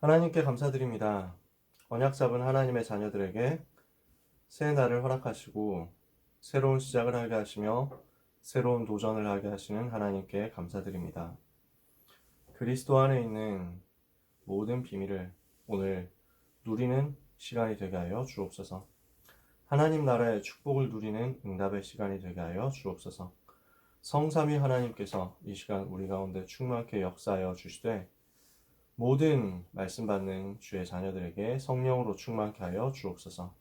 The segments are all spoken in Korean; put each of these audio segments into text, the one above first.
하나님께 감사드립니다. 언약 잡은 하나님의 자녀들에게 새 날을 허락하시고 새로운 시작을 하게 하시며 새로운 도전을 하게 하시는 하나님께 감사드립니다. 그리스도 안에 있는 모든 비밀을 오늘 누리는 시간이 되게 하여 주옵소서. 하나님 나라의 축복을 누리는 응답의 시간이 되게 하여 주옵소서. 성삼위 하나님께서 이 시간 우리 가운데 충만케 역사하여 주시되 모든 말씀 받는 주의 자녀들에게 성령으로 충만케 하여 주옵소서.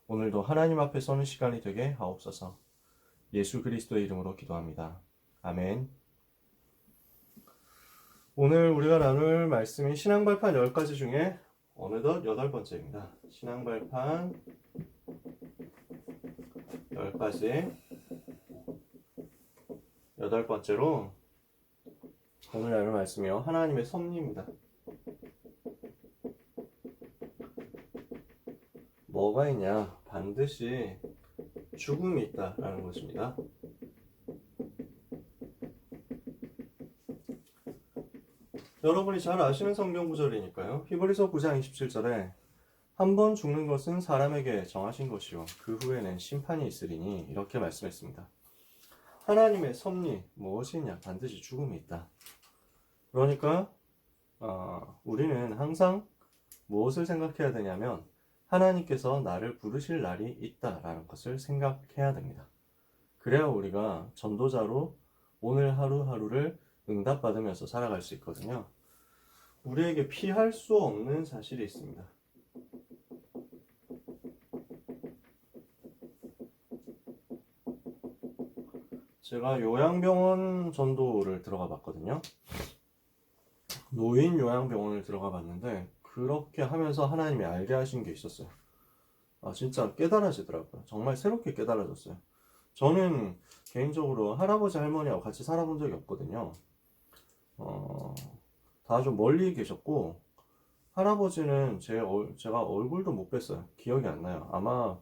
오늘도 하나님 앞에 서는 시간이 되게 하옵소서. 예수 그리스도의 이름으로 기도합니다. 아멘. 오늘 우리가 나눌 말씀이 신앙발판 10가지 중에 어느덧 8번째입니다. 신앙발판 10가지 8번째로 오늘 나눌 말씀이요. 하나님의 섭리입니다. 뭐가 있냐? 반드시 죽음이 있다라는 것입니다. 여러분이 잘 아시는 성경 구절이니까요. 히브리서 9장 27절에 한 번 죽는 것은 사람에게 정하신 것이요 그 후에는 심판이 있으리니 이렇게 말씀했습니다. 하나님의 섭리 무엇이 있냐? 반드시 죽음이 있다. 그러니까 우리는 항상 무엇을 생각해야 되냐면 하나님께서 나를 부르실 날이 있다라는 것을 생각해야 됩니다. 그래야 우리가 전도자로 오늘 하루하루를 응답받으면서 살아갈 수 있거든요. 우리에게 피할 수 없는 사실이 있습니다. 제가 요양병원 전도를 들어가 봤거든요. 노인 요양병원을 들어가 봤는데 그렇게 하면서 하나님이 알게 하신 게 있었어요. 진짜 깨달아지더라고요. 정말 새롭게 깨달아졌어요. 저는 개인적으로 할아버지 할머니하고 같이 살아본 적이 없거든요. 다 좀 멀리 계셨고 할아버지는 제가 얼굴도 못 뵀어요. 기억이 안 나요. 아마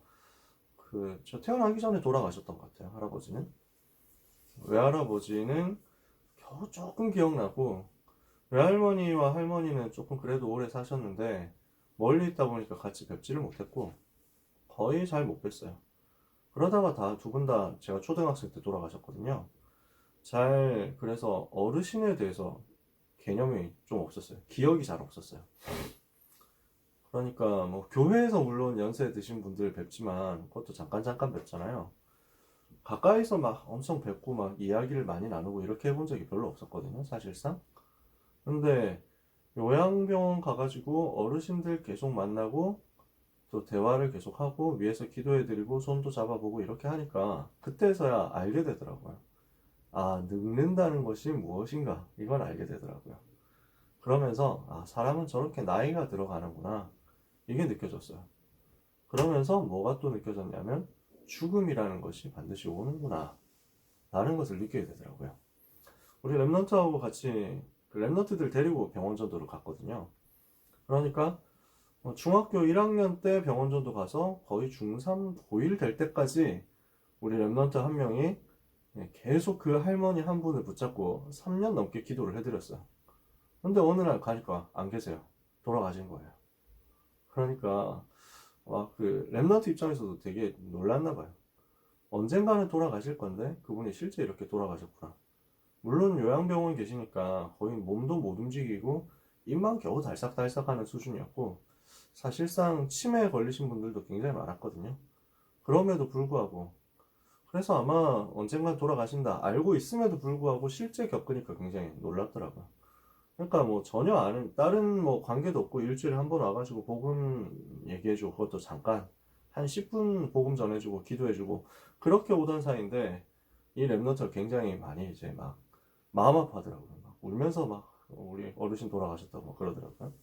저 태어나기 전에 돌아가셨던 것 같아요. 할아버지는. 외할아버지는 겨우 조금 기억나고 외할머니와 할머니는 조금 그래도 오래 사셨는데 멀리 있다 보니까 같이 뵙지를 못했고 거의 잘 못 뵀어요. 그러다가 두 분 다 제가 초등학생 때 돌아가셨거든요. 그래서 어르신에 대해서 개념이 좀 없었어요. 기억이 잘 없었어요. 그러니까 뭐 교회에서 물론 연세 드신 분들 뵙지만 그것도 잠깐 뵙잖아요. 가까이서 막 엄청 뵙고 막 이야기를 많이 나누고 이렇게 해본 적이 별로 없었거든요, 사실상. 근데 요양병원 가가지고 어르신들 계속 만나고 또 대화를 계속하고 위에서 기도해드리고 손도 잡아보고 이렇게 하니까 그때서야 알게 되더라고요. 늙는다는 것이 무엇인가 이걸 알게 되더라고요. 그러면서 사람은 저렇게 나이가 들어가는구나 이게 느껴졌어요. 그러면서 뭐가 또 느껴졌냐면 죽음이라는 것이 반드시 오는구나 라는 것을 느끼게 되더라고요. 우리 랩런트하고 같이 랩런트들 데리고 병원 전도를 갔거든요. 그러니까 중학교 1학년 때 병원 전도 가서 거의 중3 고1 될 때까지 우리 랩런트 한 명이 계속 그 할머니 한 분을 붙잡고 3년 넘게 기도를 해드렸어요. 근데 어느 날 가니까 안 계세요. 돌아가신 거예요. 그러니까 랩런트 입장에서도 되게 놀랐나 봐요. 언젠가는 돌아가실 건데 그분이 실제 이렇게 돌아가셨구나. 물론 요양병원 계시니까 거의 몸도 못 움직이고 입만 겨우 달싹달싹 하는 수준이었고 사실상 치매에 걸리신 분들도 굉장히 많았거든요. 그럼에도 불구하고 그래서 아마 언젠간 돌아가신다 알고 있음에도 불구하고 실제 겪으니까 굉장히 놀랍더라고요. 그러니까 뭐 전혀 아는 다른 뭐 관계도 없고 일주일에 한 번 와가지고 복음 얘기해주고 그것도 잠깐 한 10분 복음 전해주고 기도해주고 그렇게 오던 사이인데 이 랩런트가 굉장히 많이 이제 막 마음 아파하더라고요. 막 울면서 막 우리 어르신 돌아가셨다고 그러더라고요.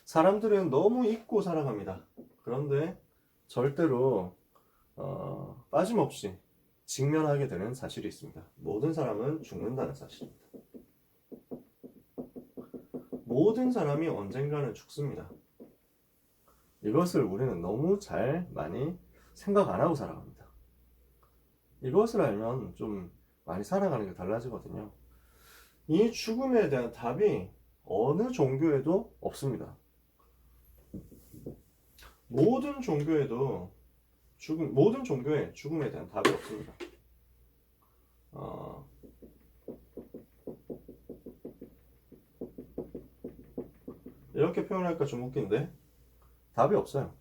사람들은 너무 잊고 살아갑니다. 그런데 절대로 빠짐없이 직면하게 되는 사실이 있습니다. 모든 사람은 죽는다는 사실입니다. 모든 사람이 언젠가는 죽습니다. 이것을 우리는 너무 많이 생각 안 하고 살아갑니다. 이것을 알면 좀 많이 살아가는 게 달라지거든요. 이 죽음에 대한 답이 어느 종교에도 없습니다. 모든 종교에도 모든 종교에 죽음에 대한 답이 없습니다. 이렇게 표현하니까 좀 웃긴데 답이 없어요.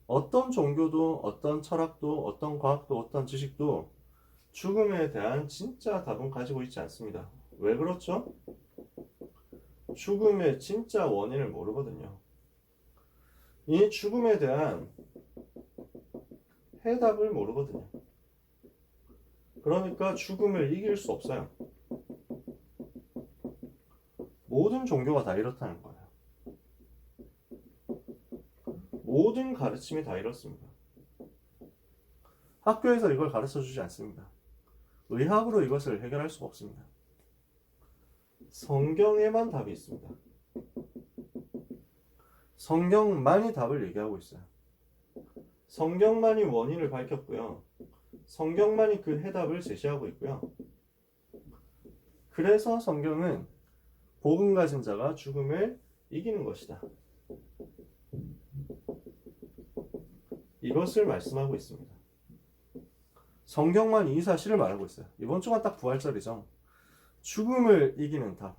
어떤 종교도 어떤 철학도 어떤 과학도 어떤 지식도 죽음에 대한 진짜 답은 가지고 있지 않습니다. 왜 그렇죠? 죽음의 진짜 원인을 모르거든요. 이 죽음에 대한 해답을 모르거든요. 그러니까 죽음을 이길 수 없어요. 모든 종교가 다 이렇다는 거예요. 모든 가르침이 다 이렇습니다. 학교에서 이걸 가르쳐 주지 않습니다. 의학으로 이것을 해결할 수가 없습니다. 성경에만 답이 있습니다. 성경만이 답을 얘기하고 있어요. 성경만이 원인을 밝혔고요. 성경만이 그 해답을 제시하고 있고요. 그래서 성경은 복음 가진 자가 죽음을 이기는 것이다. 이것을 말씀하고 있습니다. 성경만 이 사실을 말하고 있어요. 이번 주가 딱 부활절이죠. 죽음을 이기는 답,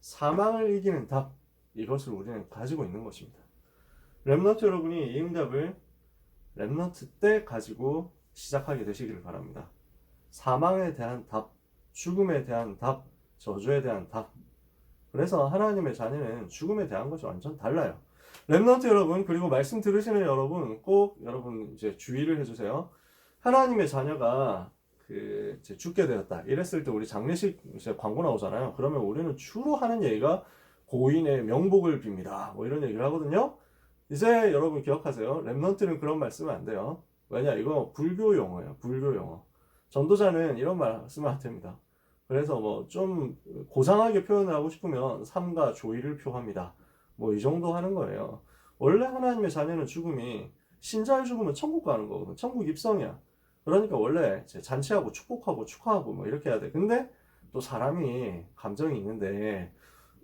사망을 이기는 답, 이것을 우리는 가지고 있는 것입니다. 렘넌트 여러분이 이 응답을 렘넌트 때 가지고 시작하게 되시기를 바랍니다. 사망에 대한 답, 죽음에 대한 답, 저주에 대한 답. 그래서 하나님의 자녀는 죽음에 대한 것이 완전 달라요. 렘넌트 여러분, 그리고 말씀 들으시는 여러분, 꼭 여러분 이제 주의를 해주세요. 하나님의 자녀가 이제 죽게 되었다. 이랬을 때 우리 장례식 이제 광고 나오잖아요. 그러면 우리는 주로 하는 얘기가 고인의 명복을 빕니다. 뭐 이런 얘기를 하거든요. 이제 여러분 기억하세요. 렘넌트는 그런 말씀은 안 돼요. 왜냐, 이거 불교 용어예요. 불교 용어. 전도자는 이런 말씀을 안 됩니다. 그래서 뭐 좀 고상하게 표현을 하고 싶으면 삼가 조의를 표합니다. 뭐 이 정도 하는 거예요. 원래 하나님의 자녀는 죽음이, 신자의 죽음은 천국 가는 거거든. 천국 입성이야. 그러니까 원래 잔치하고 축복하고 축하하고 뭐 이렇게 해야 돼. 근데 또 사람이 감정이 있는데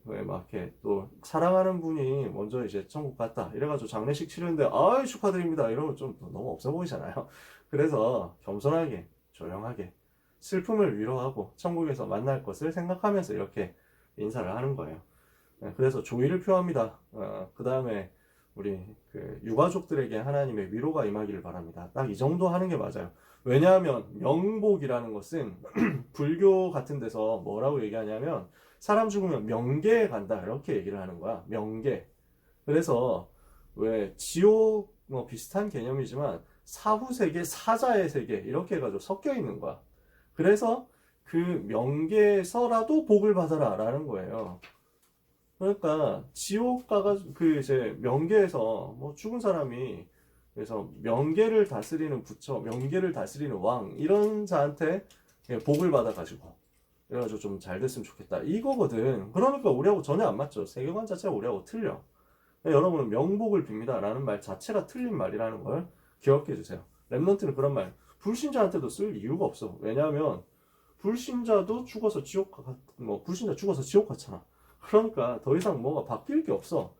왜 막 이렇게 또 사랑하는 분이 먼저 이제 천국 갔다 이래가지고 장례식 치르는데 아이 축하드립니다 이러면 좀 너무 없어 보이잖아요. 그래서 겸손하게 조용하게 슬픔을 위로하고 천국에서 만날 것을 생각하면서 이렇게 인사를 하는 거예요. 그래서 조의를 표합니다. 그 다음에 우리 유가족들에게 하나님의 위로가 임하기를 바랍니다. 딱 이 정도 하는 게 맞아요. 왜냐하면 명복이라는 것은 불교 같은 데서 뭐라고 얘기하냐면 사람 죽으면 명계에 간다 이렇게 얘기를 하는 거야. 명계. 그래서 왜 지옥 뭐 비슷한 개념이지만 사후세계, 사자의 세계 이렇게 해가지고 섞여 있는 거야. 그래서 그 명계에서라도 복을 받아라 라는 거예요. 그러니까 지옥 가가지고 이제 명계에서 뭐 죽은 사람이 그래서 명계를 다스리는 부처, 명계를 다스리는 왕 이런 자한테 복을 받아가지고 그래가지고 좀 잘 됐으면 좋겠다 이거거든. 그러니까 우리하고 전혀 안 맞죠. 세계관 자체가 우리하고 틀려. 여러분은 명복을 빕니다 라는 말 자체가 틀린 말이라는 걸 기억해 주세요. 렘넌트는 그런 말 불신자한테도 쓸 이유가 없어. 왜냐하면 불신자도 죽어서 불신자 죽어서 지옥 갔잖아. 그러니까 더 이상 뭐가 바뀔 게 없어.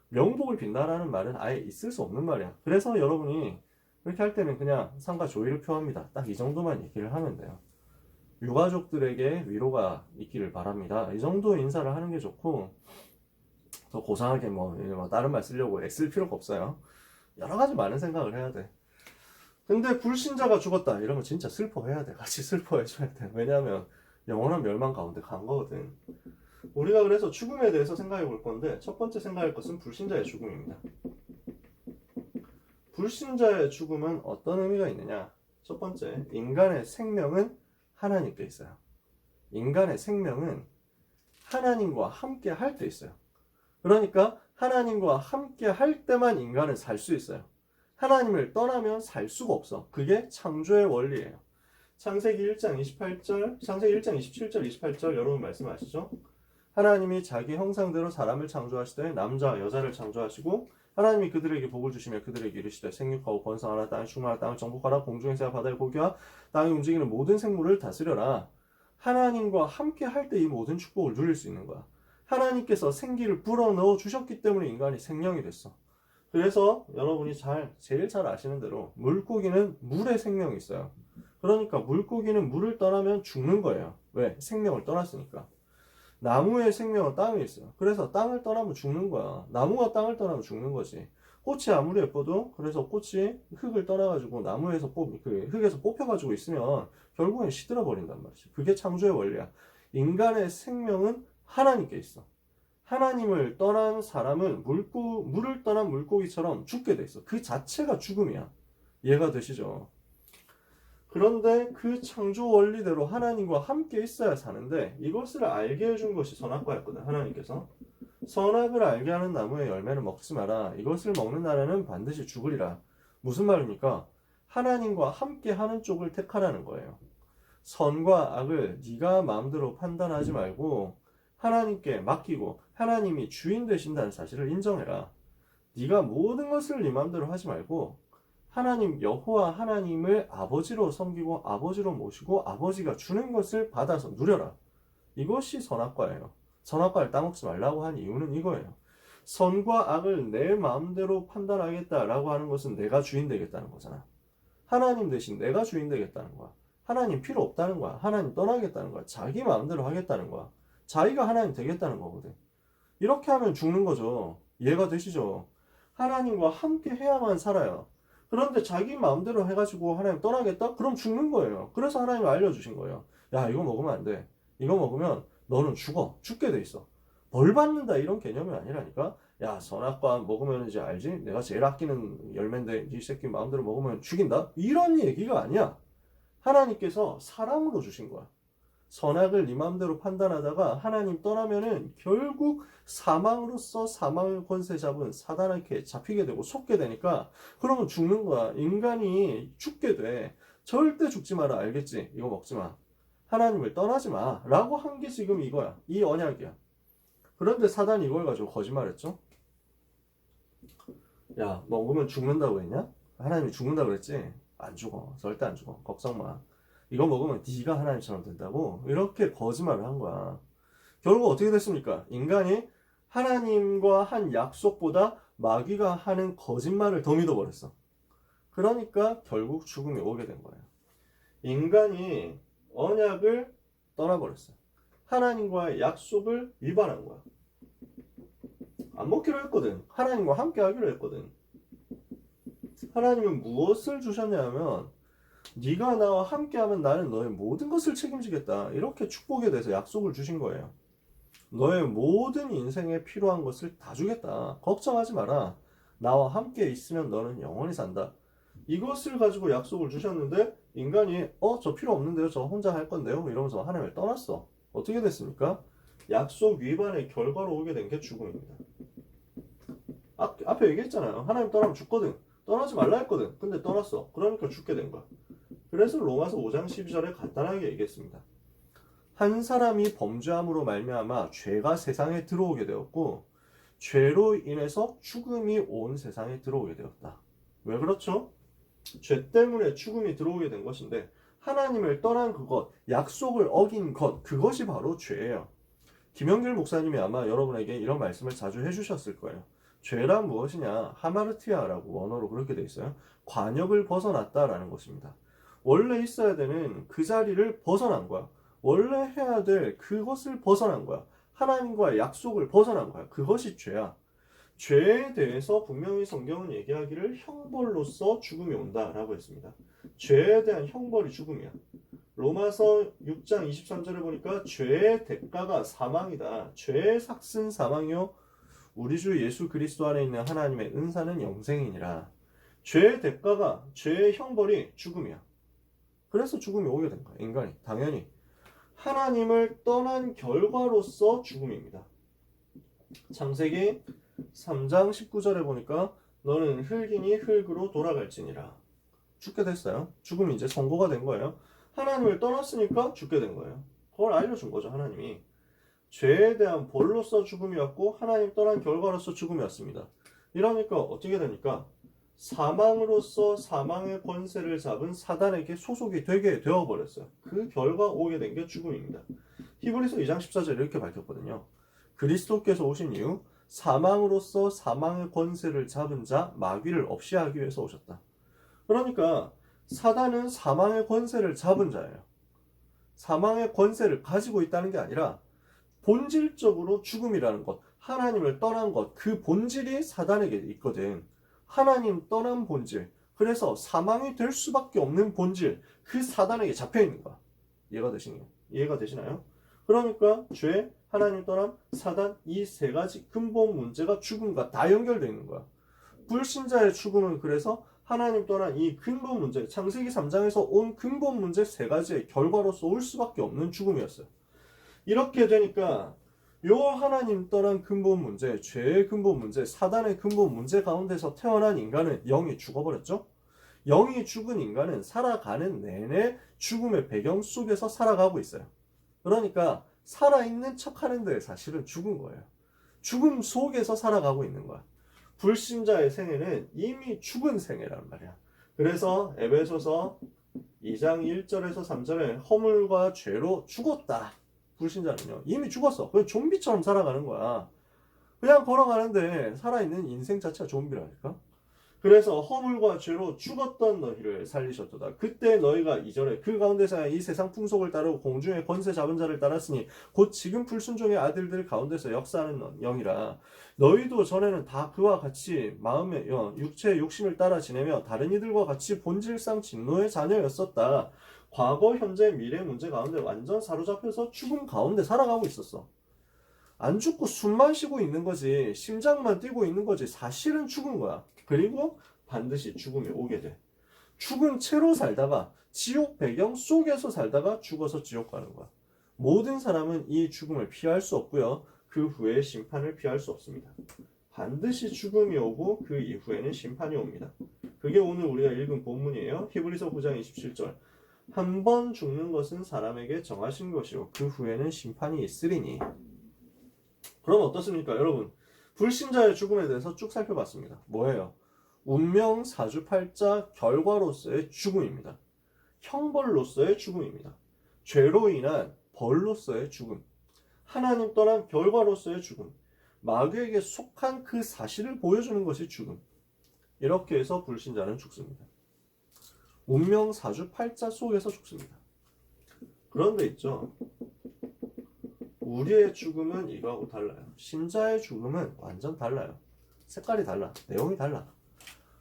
명복을 빈다라는 말은 아예 있을 수 없는 말이야. 그래서 여러분이 이렇게 할 때는 그냥 삼가 조의를 표합니다. 딱 이 정도만 얘기를 하면 돼요. 유가족들에게 위로가 있기를 바랍니다. 이 정도 인사를 하는 게 좋고, 더 고상하게 뭐 다른 말 쓰려고 애쓸 필요가 없어요. 여러 가지 많은 생각을 해야 돼. 근데 불신자가 죽었다 이러면 진짜 슬퍼해야 돼. 같이 슬퍼해줘야 돼. 왜냐하면 영원한 멸망 가운데 간 거거든. 우리가 그래서 죽음에 대해서 생각해 볼 건데 첫 번째 생각할 것은 불신자의 죽음입니다. 불신자의 죽음은 어떤 의미가 있느냐? 첫 번째, 인간의 생명은 하나님께 있어요. 인간의 생명은 하나님과 함께 할 때 있어요. 그러니까 하나님과 함께 할 때만 인간은 살 수 있어요. 하나님을 떠나면 살 수가 없어. 그게 창조의 원리예요. 창세기 1장 28절, 창세기 1장 27절, 28절 여러분 말씀 아시죠? 하나님이 자기 형상대로 사람을 창조하시되 남자와 여자를 창조하시고 하나님이 그들에게 복을 주시며 그들에게 이르시되 생육하고 번성하라 땅에 충만하라 땅을 정복하라 공중의 새와 바다의 고기와 땅에 움직이는 모든 생물을 다스려라. 하나님과 함께 할 때 이 모든 축복을 누릴 수 있는 거야. 하나님께서 생기를 불어넣어 주셨기 때문에 인간이 생명이 됐어. 그래서 여러분이 제일 잘 아시는 대로 물고기는 물에 생명이 있어요. 그러니까 물고기는 물을 떠나면 죽는 거예요. 왜? 생명을 떠났으니까. 나무의 생명은 땅에 있어요. 그래서 땅을 떠나면 죽는 거야. 나무가 땅을 떠나면 죽는 거지. 꽃이 아무리 예뻐도 그래서 꽃이 흙을 떠나가지고 나무에서 그 흙에서 뽑혀가지고 있으면 결국엔 시들어 버린단 말이지. 그게 창조의 원리야. 인간의 생명은 하나님께 있어. 하나님을 떠난 사람은 물을 떠난 물고기처럼 죽게 돼 있어. 그 자체가 죽음이야. 이해가 되시죠? 그런데 그 창조 원리대로 하나님과 함께 있어야 사는데 이것을 알게 해준 것이 선악과였거든. 하나님께서 선악을 알게 하는 나무의 열매는 먹지 마라. 이것을 먹는 날에는 반드시 죽으리라. 무슨 말입니까? 하나님과 함께 하는 쪽을 택하라는 거예요. 선과 악을 네가 마음대로 판단하지 말고 하나님께 맡기고 하나님이 주인 되신다는 사실을 인정해라. 네가 모든 것을 네 마음대로 하지 말고 하나님 여호와 하나님을 아버지로 섬기고 아버지로 모시고 아버지가 주는 것을 받아서 누려라. 이것이 선악과예요. 선악과를 따먹지 말라고 한 이유는 이거예요. 선과 악을 내 마음대로 판단하겠다라고 하는 것은 내가 주인 되겠다는 거잖아. 하나님 대신 내가 주인 되겠다는 거야. 하나님 필요 없다는 거야. 하나님 떠나겠다는 거야. 자기 마음대로 하겠다는 거야. 자기가 하나님 되겠다는 거거든. 이렇게 하면 죽는 거죠. 이해가 되시죠? 하나님과 함께 해야만 살아요. 그런데 자기 마음대로 해가지고 하나님 떠나겠다? 그럼 죽는 거예요. 그래서 하나님이 알려주신 거예요. 야, 이거 먹으면 안 돼. 이거 먹으면 너는 죽어. 죽게 돼 있어. 벌 받는다 이런 개념이 아니라니까. 야, 선악과 먹으면 이제 알지? 내가 제일 아끼는 열매인데 이 새끼 마음대로 먹으면 죽인다? 이런 얘기가 아니야. 하나님께서 사랑으로 주신 거야. 선악을 네 마음대로 판단하다가 하나님 떠나면은 결국 사망으로서 사망의 권세 잡은 사단에게 잡히게 되고 속게 되니까 그러면 죽는 거야. 인간이 죽게 돼. 절대 죽지 마라. 알겠지? 이거 먹지 마. 하나님을 떠나지 마. 라고 한 게 지금 이거야. 이 언약이야. 그런데 사단이 이걸 가지고 거짓말했죠. 야, 먹으면 죽는다고 했냐? 하나님이 죽는다고 그랬지? 안 죽어. 절대 안 죽어. 걱정 마. 이거 먹으면 네가 하나님처럼 된다고 이렇게 거짓말을 한 거야. 결국 어떻게 됐습니까? 인간이 하나님과 한 약속보다 마귀가 하는 거짓말을 더 믿어버렸어. 그러니까 결국 죽음이 오게 된 거예요. 인간이 언약을 떠나버렸어. 하나님과의 약속을 위반한 거야. 안 먹기로 했거든. 하나님과 함께 하기로 했거든. 하나님은 무엇을 주셨냐면 네가 나와 함께하면 나는 너의 모든 것을 책임지겠다. 이렇게 축복에 대해서 약속을 주신 거예요. 너의 모든 인생에 필요한 것을 다 주겠다. 걱정하지 마라. 나와 함께 있으면 너는 영원히 산다. 이것을 가지고 약속을 주셨는데 인간이 저 필요 없는데요. 저 혼자 할 건데요. 이러면서 하나님을 떠났어. 어떻게 됐습니까? 약속 위반의 결과로 오게 된 게 죽음입니다. 앞에 얘기했잖아요. 하나님 떠나면 죽거든. 떠나지 말라 했거든. 근데 떠났어. 그러니까 죽게 된 거야. 그래서 로마서 5장 12절에 간단하게 얘기했습니다. 한 사람이 범죄함으로 말미암아 죄가 세상에 들어오게 되었고 죄로 인해서 죽음이 온 세상에 들어오게 되었다. 왜 그렇죠? 죄 때문에 죽음이 들어오게 된 것인데 하나님을 떠난 그것, 약속을 어긴 것, 그것이 바로 죄예요. 김영길 목사님이 아마 여러분에게 이런 말씀을 자주 해주셨을 거예요. 죄란 무엇이냐? 하마르티아라고 원어로 그렇게 돼 있어요. 관역을 벗어났다라는 것입니다. 원래 있어야 되는 그 자리를 벗어난 거야. 원래 해야 될 그것을 벗어난 거야. 하나님과의 약속을 벗어난 거야. 그것이 죄야. 죄에 대해서 분명히 성경은 얘기하기를 형벌로서 죽음이 온다라고 했습니다. 죄에 대한 형벌이 죽음이야. 로마서 6장 23절에 보니까 죄의 대가가 사망이다. 죄의 삭은 사망이요 우리 주 예수 그리스도 안에 있는 하나님의 은사는 영생이니라. 죄의 대가가, 죄의 형벌이 죽음이야. 그래서 죽음이 오게 된 거야. 인간이 당연히 하나님을 떠난 결과로서 죽음입니다. 창세기 3장 19절에 보니까 너는 흙이니 흙으로 돌아갈지니라. 죽게 됐어요. 죽음이 이제 선고가 된 거예요. 하나님을 떠났으니까 죽게 된 거예요. 그걸 알려준 거죠. 하나님이. 죄에 대한 벌로서 죽음이었고 하나님 떠난 결과로서 죽음이었습니다. 이러니까 어떻게 되니까 사망으로서 사망의 권세를 잡은 사단에게 소속이 되게 되어버렸어요. 그 결과 오게 된 게 죽음입니다. 히브리서 2장 14절에 이렇게 밝혔거든요. 그리스도께서 오신 이후 사망으로서 사망의 권세를 잡은 자 마귀를 없이 하기 위해서 오셨다. 그러니까 사단은 사망의 권세를 잡은 자예요. 사망의 권세를 가지고 있다는 게 아니라 본질적으로 죽음이라는 것, 하나님을 떠난 것, 그 본질이 사단에게 있거든. 하나님 떠난 본질, 그래서 사망이 될 수밖에 없는 본질, 그 사단에게 잡혀 있는 거야. 이해가 되시나요? 그러니까 죄, 하나님 떠남, 사단, 이 세 가지 근본 문제가 죽음과 다 연결되어 있는 거야. 불신자의 죽음은 그래서 하나님 떠난 이 근본 문제, 창세기 3장에서 온 근본 문제 세 가지의 결과로서 올 수밖에 없는 죽음이었어요. 이렇게 되니까 요 하나님 떠난 근본 문제, 죄의 근본 문제, 사단의 근본 문제 가운데서 태어난 인간은 영이 죽어버렸죠? 영이 죽은 인간은 살아가는 내내 죽음의 배경 속에서 살아가고 있어요. 그러니까 살아있는 척 하는데 사실은 죽은 거예요. 죽음 속에서 살아가고 있는 거야. 불신자의 생애는 이미 죽은 생애란 말이야. 그래서 에베소서 2장 1절에서 3절에 허물과 죄로 죽었다. 불신자는요. 이미 죽었어. 그냥 좀비처럼 살아가는 거야. 그냥 걸어가는데 살아있는 인생 자체가 좀비라니까. 그래서 허물과 죄로 죽었던 너희를 살리셨도다. 그때 너희가 이전에 그 가운데서 이 세상 풍속을 따르고 공중의 권세 잡은 자를 따랐으니 곧 지금 불순종의 아들들 가운데서 역사하는 영이라. 너희도 전에는 다 그와 같이 마음의 육체의 욕심을 따라 지내며 다른 이들과 같이 본질상 진노의 자녀였었다. 과거, 현재, 미래 문제 가운데 완전 사로잡혀서 죽음 가운데 살아가고 있었어. 안 죽고 숨만 쉬고 있는 거지, 심장만 뛰고 있는 거지, 사실은 죽은 거야. 그리고 반드시 죽음이 오게 돼. 죽은 채로 살다가 지옥 배경 속에서 살다가 죽어서 지옥 가는 거야. 모든 사람은 이 죽음을 피할 수 없고요. 그 후에 심판을 피할 수 없습니다. 반드시 죽음이 오고 그 이후에는 심판이 옵니다. 그게 오늘 우리가 읽은 본문이에요. 히브리서 9장 27절. 한 번 죽는 것은 사람에게 정하신 것이요 그 후에는 심판이 있으리니. 그럼 어떻습니까, 여러분? 불신자의 죽음에 대해서 쭉 살펴봤습니다. 뭐예요? 운명 사주팔자 결과로서의 죽음입니다. 형벌로서의 죽음입니다. 죄로 인한 벌로서의 죽음. 하나님 떠난 결과로서의 죽음. 마귀에게 속한 그 사실을 보여주는 것이 죽음. 이렇게 해서 불신자는 죽습니다. 운명 사주팔자 속에서 죽습니다. 그런데 있죠, 우리의 죽음은 이거하고 달라요. 신자의 죽음은 완전 달라요. 색깔이 달라. 내용이 달라.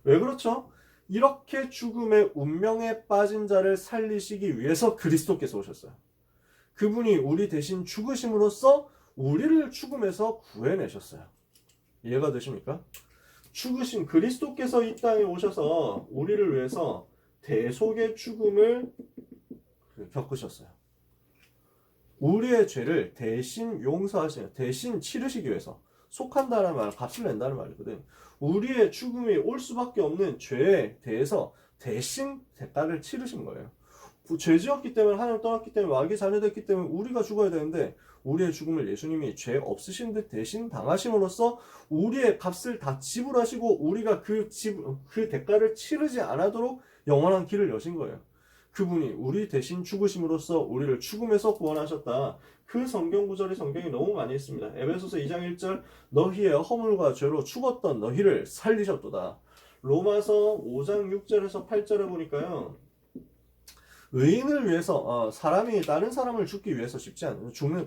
왜 그렇죠? 이렇게 죽음의 운명에 빠진 자를 살리시기 위해서 그리스도께서 오셨어요. 그분이 우리 대신 죽으심으로써 우리를 죽음에서 구해내셨어요. 이해가 되십니까? 죽으신 그리스도께서 이 땅에 오셔서 우리를 위해서 대속의 죽음을 겪으셨어요. 우리의 죄를 대신 용서하시는, 대신 치르시기 위해서, 속한다는 말, 값을 낸다는 말이거든. 우리의 죽음이 올 수밖에 없는 죄에 대해서 대신 대가를 치르신 거예요. 죄 지었기 때문에, 하나님 떠났기 때문에, 마귀 자녀됐기 때문에 우리가 죽어야 되는데, 우리의 죽음을 예수님이 죄 없으신 듯 대신 당하심으로써 우리의 값을 다 지불하시고 우리가 그 대가를 치르지 않도록 영원한 길을 여신 거예요. 그분이 우리 대신 죽으심으로써 우리를 죽음에서 구원하셨다. 그 성경 구절이 성경이 너무 많이 있습니다. 에베소서 2장 1절 너희의 허물과 죄로 죽었던 너희를 살리셨도다. 로마서 5장 6절에서 8절에 보니까요, 의인을 위해서 사람이 다른 사람을 죽기 위해서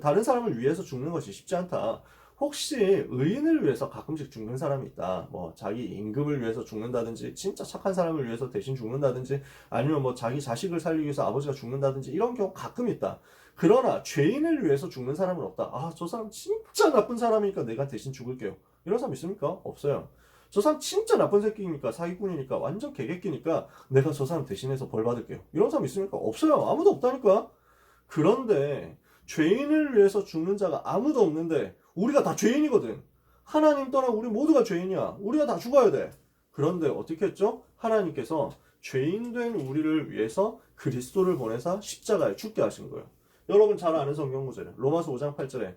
다른 사람을 위해서 죽는 것이 쉽지 않다. 혹시 의인을 위해서 가끔씩 죽는 사람이 있다. 뭐 자기 임금을 위해서 죽는다든지, 진짜 착한 사람을 위해서 대신 죽는다든지, 아니면 뭐 자기 자식을 살리기 위해서 아버지가 죽는다든지, 이런 경우 가끔 있다. 그러나 죄인을 위해서 죽는 사람은 없다. 아, 저 사람 진짜 나쁜 사람이니까 내가 대신 죽을게요. 이런 사람 있습니까? 없어요. 저 사람 진짜 나쁜 새끼니까, 사기꾼이니까, 완전 개새끼니까 내가 저 사람 대신해서 벌 받을게요. 이런 사람 있습니까? 없어요. 아무도 없다니까. 그런데 죄인을 위해서 죽는 자가 아무도 없는데 우리가 다 죄인이거든. 하나님 떠나 우리 모두가 죄인이야. 우리가 다 죽어야 돼. 그런데 어떻게 했죠? 하나님께서 죄인된 우리를 위해서 그리스도를 보내사 십자가에 죽게 하신 거예요. 여러분 잘 아는 성경 구절이에요. 로마서 5장 8절에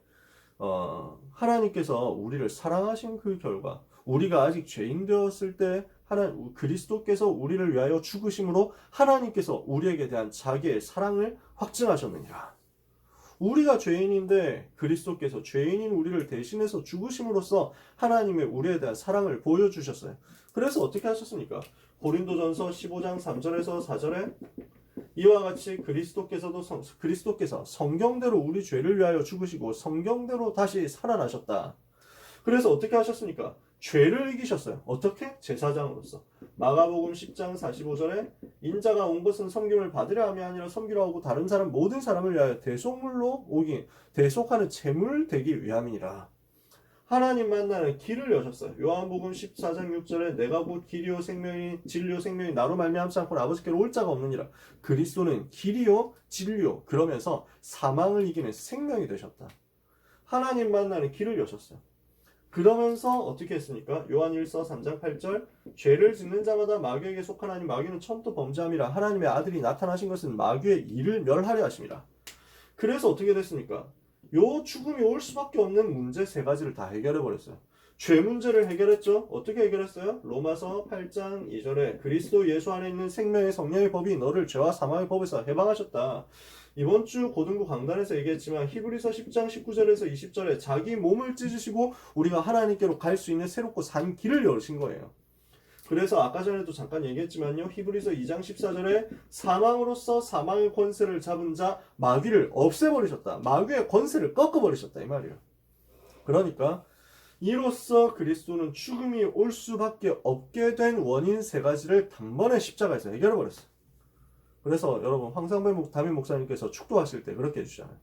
하나님께서 우리를 사랑하신 그 결과, 우리가 아직 죄인 되었을 때 그리스도께서 우리를 위하여 죽으심으로 하나님께서 우리에게 대한 자기의 사랑을 확증하셨느니라. 우리가 죄인인데 그리스도께서 죄인인 우리를 대신해서 죽으심으로써 하나님의 우리에 대한 사랑을 보여주셨어요. 그래서 어떻게 하셨습니까? 고린도전서 15장 3절에서 4절에 이와 같이 그리스도께서 성경대로 우리 죄를 위하여 죽으시고 성경대로 다시 살아나셨다. 그래서 어떻게 하셨습니까? 죄를 이기셨어요. 어떻게? 제사장으로서. 마가복음 10장 45절에 인자가 온 것은 섬김을 받으려 함이 아니라 섬기려 하고 다른 사람 모든 사람을 위하여 대속물로 오기 대속하는 제물 되기 위함이니라. 하나님 만나는 길을 여셨어요. 요한복음 14장 6절에 내가 곧 길이요 생명이 진리요 생명이 나로 말미암지 않고는 아버지께로 올 자가 없느니라. 그리스도는 길이요 진리요 그러면서 사망을 이기는 생명이 되셨다. 하나님 만나는 길을 여셨어요. 그러면서 어떻게 했습니까? 요한일서 3장 8절 죄를 짓는 자마다 마귀에게 속하나니 마귀는 처음부터 범죄함이라. 하나님의 아들이 나타나신 것은 마귀의 일을 멸하려 하심이라. 그래서 어떻게 됐습니까? 요 죽음이 올 수밖에 없는 문제 세 가지를 다 해결해 버렸어요. 죄 문제를 해결했죠. 어떻게 해결했어요? 로마서 8장 2절에 그리스도 예수 안에 있는 생명의 성령의 법이 너를 죄와 사망의 법에서 해방하셨다. 이번 주 고등부 강단에서 얘기했지만 히브리서 10장 19절에서 20절에 자기 몸을 찢으시고 우리가 하나님께로 갈 수 있는 새롭고 산 길을 열으신 거예요. 그래서 아까 전에도 잠깐 얘기했지만요. 히브리서 2장 14절에 사망으로서 사망의 권세를 잡은 자 마귀를 없애버리셨다. 마귀의 권세를 꺾어버리셨다 이 말이에요. 그러니까 이로써 그리스도는 죽음이 올 수밖에 없게 된 원인 세 가지를 단번에 십자가에서 해결해버렸어요. 그래서 여러분 황상배 담임 목사님께서 축도하실 때 그렇게 해주잖아요.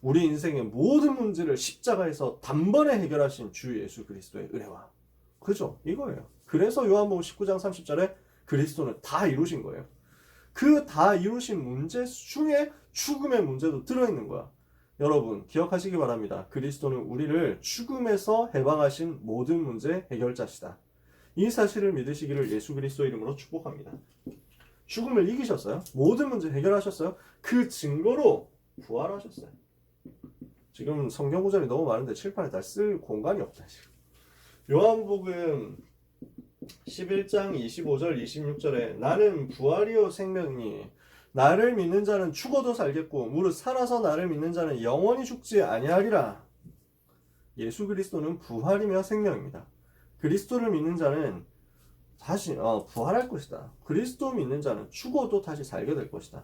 우리 인생의 모든 문제를 십자가에서 단번에 해결하신 주 예수 그리스도의 은혜와 그죠? 이거예요. 그래서 요한복음 19장 30절에 그리스도는 다 이루신 거예요. 그 다 이루신 문제 중에 죽음의 문제도 들어있는 거야. 여러분 기억하시기 바랍니다. 그리스도는 우리를 죽음에서 해방하신 모든 문제 해결자시다. 이 사실을 믿으시기를 예수 그리스도 이름으로 축복합니다. 죽음을 이기셨어요. 모든 문제 해결하셨어요. 그 증거로 부활하셨어요. 지금 성경 구절이 너무 많은데 칠판에 다 쓸 공간이 없다. 지금. 요한복음 11장 25절 26절에 나는 부활이요 생명이니 나를 믿는 자는 죽어도 살겠고 무릇 살아서 나를 믿는 자는 영원히 죽지 아니하리라. 예수 그리스도는 부활이며 생명입니다. 그리스도를 믿는 자는 다시 부활할 것이다. 그리스도 믿는 자는 죽어도 다시 살게 될 것이다.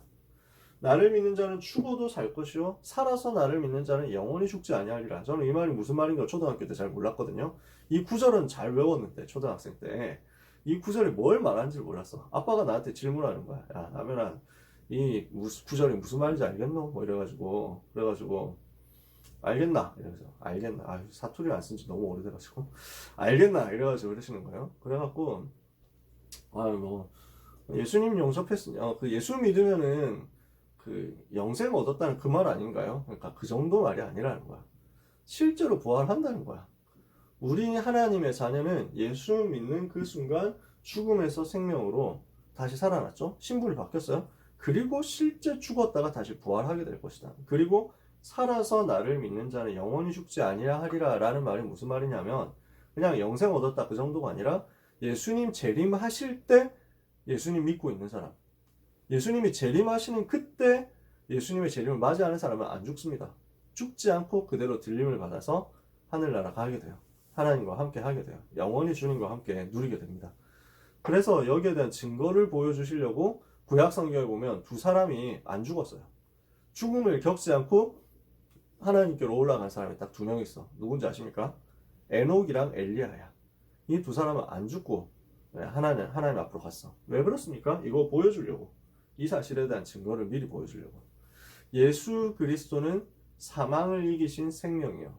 나를 믿는 자는 죽어도 살 것이요 살아서 나를 믿는 자는 영원히 죽지 아니하리라. 저는 이 말이 무슨 말인가 초등학교 때 잘 몰랐거든요. 이 구절은 잘 외웠는데 초등학생 때 이 구절이 뭘 말하는지 몰랐어. 아빠가 나한테 질문하는 거야. 야 남현아 이 구절이 무슨 말인지 알겠노? 뭐 이래가지고 알겠나? 이래서 알겠나? 아 사투리 안 쓴 지 너무 오래돼가지고 알겠나? 이래가지고 그러시는 거예요. 그래갖고 뭐 예수님 영접했으냐? 그 예수 믿으면은 그 영생 얻었다는 그 말 아닌가요? 그러니까 그 정도 말이 아니라는 거야. 실제로 부활한다는 거야. 우리 하나님의 자녀는 예수 믿는 그 순간 죽음에서 생명으로 다시 살아났죠. 신분이 바뀌었어요. 그리고 실제 죽었다가 다시 부활하게 될 것이다. 그리고 살아서 나를 믿는 자는 영원히 죽지 아니하리라 라는 말이 무슨 말이냐면 그냥 영생 얻었다 그 정도가 아니라 예수님 재림하실 때 예수님 믿고 있는 사람, 예수님이 재림하시는 그때 예수님의 재림을 맞이하는 사람은 안 죽습니다. 죽지 않고 그대로 들림을 받아서 하늘나라 가게 돼요. 하나님과 함께 하게 돼요. 영원히 주님과 함께 누리게 됩니다. 그래서 여기에 대한 증거를 보여주시려고 구약 성경에 보면 두 사람이 안 죽었어요. 죽음을 겪지 않고 하나님께로 올라간 사람이 딱 두 명 있어. 누군지 아십니까? 에녹이랑 엘리야야. 이 두 사람은 안 죽고 하나님 앞으로 갔어. 왜 그렇습니까? 이거 보여주려고. 이 사실에 대한 증거를 미리 보여주려고. 예수 그리스도는 사망을 이기신 생명이요.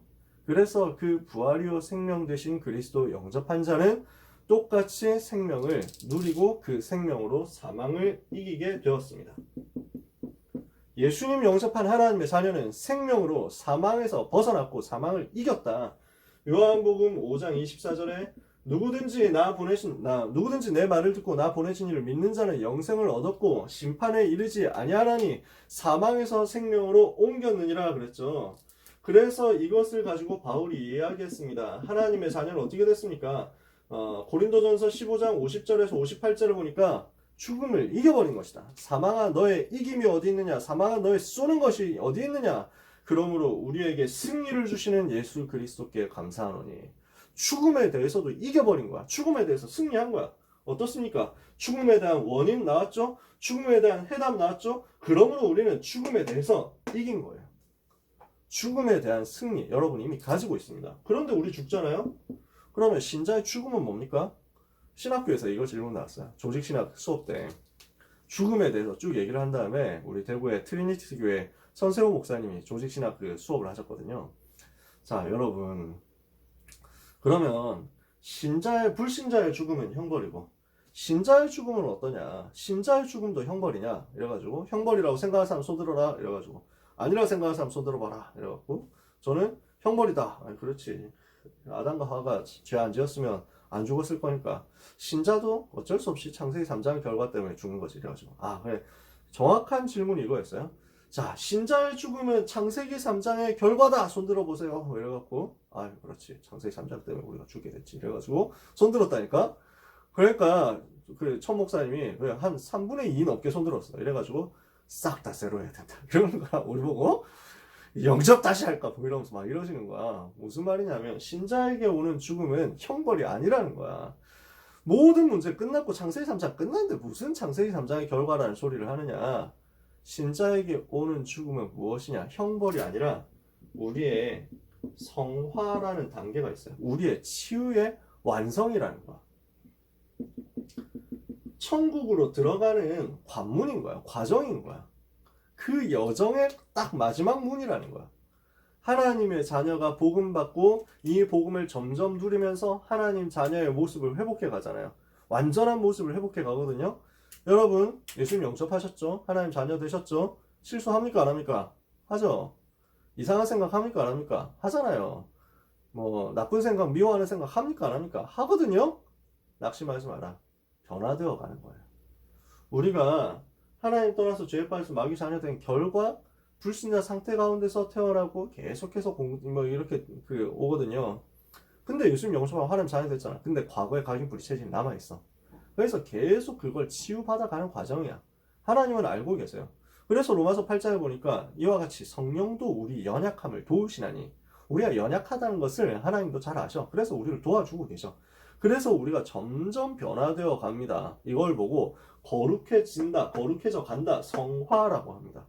그래서 그 부활이요 생명 되신 그리스도 영접한 자는 똑같이 생명을 누리고 그 생명으로 사망을 이기게 되었습니다. 예수님 영접한 하나님의 자녀는 생명으로 사망에서 벗어났고 사망을 이겼다. 요한복음 5장 24절에 누구든지 내 말을 듣고 나 보내신 이를 믿는 자는 영생을 얻었고 심판에 이르지 아니하나니 사망에서 생명으로 옮겼느니라 그랬죠. 그래서 이것을 가지고 바울이 이야기했습니다. 하나님의 자녀는 어떻게 됐습니까? 고린도전서 15장 50절에서 58절을 보니까 죽음을 이겨버린 것이다. 사망아 너의 이김이 어디 있느냐? 사망아 너의 쏘는 것이 어디 있느냐? 그러므로 우리에게 승리를 주시는 예수 그리스도께 감사하노니. 죽음에 대해서도 이겨버린 거야. 죽음에 대해서 승리한 거야. 어떻습니까? 죽음에 대한 원인 나왔죠? 죽음에 대한 해답 나왔죠? 그러므로 우리는 죽음에 대해서 이긴 거예요. 죽음에 대한 승리 여러분 이미 가지고 있습니다. 그런데 우리 죽잖아요? 그러면 신자의 죽음은 뭡니까? 신학교에서 이거 질문 나왔어요. 조직신학 수업 때 죽음에 대해서 쭉 얘기를 한 다음에 우리 대구의 트리니티 교회 선세호 목사님이 조직신학 그 수업을 하셨거든요. 자 여러분 그러면 불신자의 죽음은 형벌이고 신자의 죽음은 어떠냐? 신자의 죽음도 형벌이냐? 이래가지고 형벌이라고 생각하는 사람 손들어라 이래가지고 아니라고 생각하는 사람 손들어봐라 이래갖고 저는 형벌이다. 아니, 그렇지. 아담과 하와가 죄 안 지었으면 안 죽었을 거니까 신자도 어쩔 수 없이 창세기 3장 결과 때문에 죽는 거지. 이래가지고 그래 정확한 질문이 이거였어요. 자 신자의 죽음은 창세기 3장의 결과다. 손들어 보세요. 이래갖고 그렇지 창세기 3장 때문에 우리가 죽게 됐지. 이래가지고 손들었다니까. 그러니까 그 천 목사님이 한 3분의 2 넘게 손들었어. 이래가지고 싹 다 새로 해야 된다. 그러는 거야. 우리 보고 영접 다시 할까 뭐 이러면서 막 이러시는 거야. 무슨 말이냐면 신자에게 오는 죽음은 형벌이 아니라는 거야. 모든 문제 끝났고 창세기 3장 끝났는데 무슨 창세기 3장의 결과라는 소리를 하느냐. 신자에게 오는 죽음은 무엇이냐. 형벌이 아니라 우리의 성화라는 단계가 있어요. 우리의 치유의 완성이라는 거야. 천국으로 들어가는 관문인 거야. 과정인 거야. 그 여정의 딱 마지막 문이라는 거야. 하나님의 자녀가 복음 받고 이 복음을 점점 누리면서 하나님 자녀의 모습을 회복해 가잖아요. 완전한 모습을 회복해 가거든요. 여러분 예수님 영접하셨죠? 하나님 자녀 되셨죠? 실수합니까? 안 합니까? 하죠. 이상한 생각 합니까? 안 합니까? 하잖아요. 뭐 나쁜 생각, 미워하는 생각 합니까? 안 합니까? 하거든요. 낙심하지 마라. 변화되어 가는 거예요. 우리가 하나님 떠나서 죄에 빠져서 마귀 자녀된 결과 불신자 상태 가운데서 태어나고 계속해서 이렇게 오거든요. 근데 예수님 영접하고 하나님 자녀 됐잖아. 근데 과거의 각인불이 체질이 남아있어. 그래서 계속 그걸 치유받아가는 과정이야. 하나님은 알고 계세요. 그래서 로마서 8장에 보니까 이와 같이 성령도 우리 연약함을 도우시나니 우리가 연약하다는 것을 하나님도 잘 아셔. 그래서 우리를 도와주고 계셔. 그래서 우리가 점점 변화되어 갑니다. 이걸 보고 거룩해진다, 거룩해져 간다, 성화라고 합니다.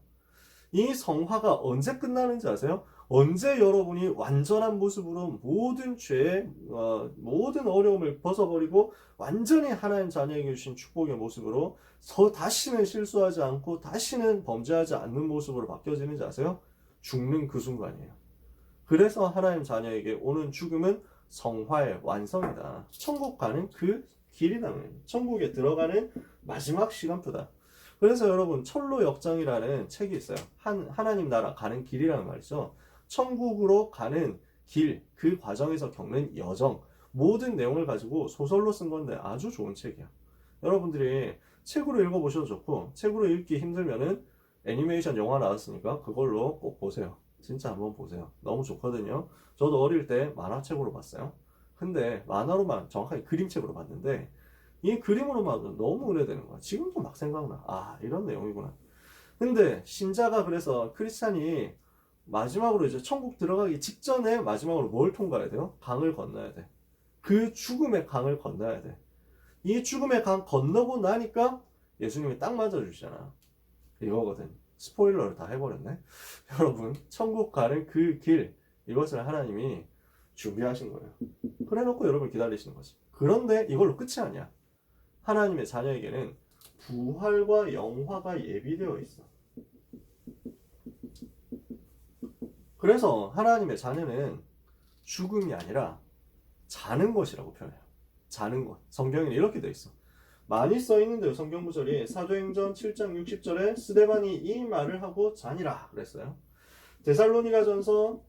이 성화가 언제 끝나는지 아세요? 언제 여러분이 완전한 모습으로 모든 죄, 모든 어려움을 벗어버리고 완전히 하나님 자녀에게 주신 축복의 모습으로 다시는 실수하지 않고 다시는 범죄하지 않는 모습으로 바뀌어지는지 아세요? 죽는 그 순간이에요. 그래서 하나님 자녀에게 오는 죽음은 성화의 완성이다. 천국 가는 그 길이라는, 천국에 들어가는 마지막 시간표다. 그래서 여러분 철로 역정이라는 책이 있어요. 하나님 나라 가는 길이라는 말이죠. 천국으로 가는 길, 그 과정에서 겪는 여정, 모든 내용을 가지고 소설로 쓴 건데 아주 좋은 책이야. 여러분들이 책으로 읽어보셔도 좋고 책으로 읽기 힘들면은 애니메이션 영화 나왔으니까 그걸로 꼭 보세요. 진짜 한번 보세요. 너무 좋거든요. 저도 어릴 때 만화책으로 봤어요. 근데 만화로만 정확하게 그림책으로 봤는데 이 그림으로만 너무 은혜되는 거야. 지금도 막 생각나. 이런 내용이구나. 근데 신자가 그래서 크리스찬이 마지막으로 이제 천국 들어가기 직전에 마지막으로 뭘 통과해야 돼요? 강을 건너야 돼. 그 죽음의 강을 건너야 돼. 이 죽음의 강 건너고 나니까 예수님이 딱 맞아주시잖아. 이거거든. 스포일러를 다 해버렸네. 여러분 천국 가는 그 길, 이것을 하나님이 준비하신 거예요. 그래 놓고 여러분 기다리시는 거지. 그런데 이걸로 끝이 아니야. 하나님의 자녀에게는 부활과 영화가 예비되어 있어. 그래서 하나님의 자녀는 죽음이 아니라 자는 것이라고 표현해요. 자는 것. 성경에는 이렇게 되어 있어. 많이 써 있는데요. 성경 구절이 사도행전 7장 60절에 스데반이 이 말을 하고 자니라 그랬어요. 데살로니가전서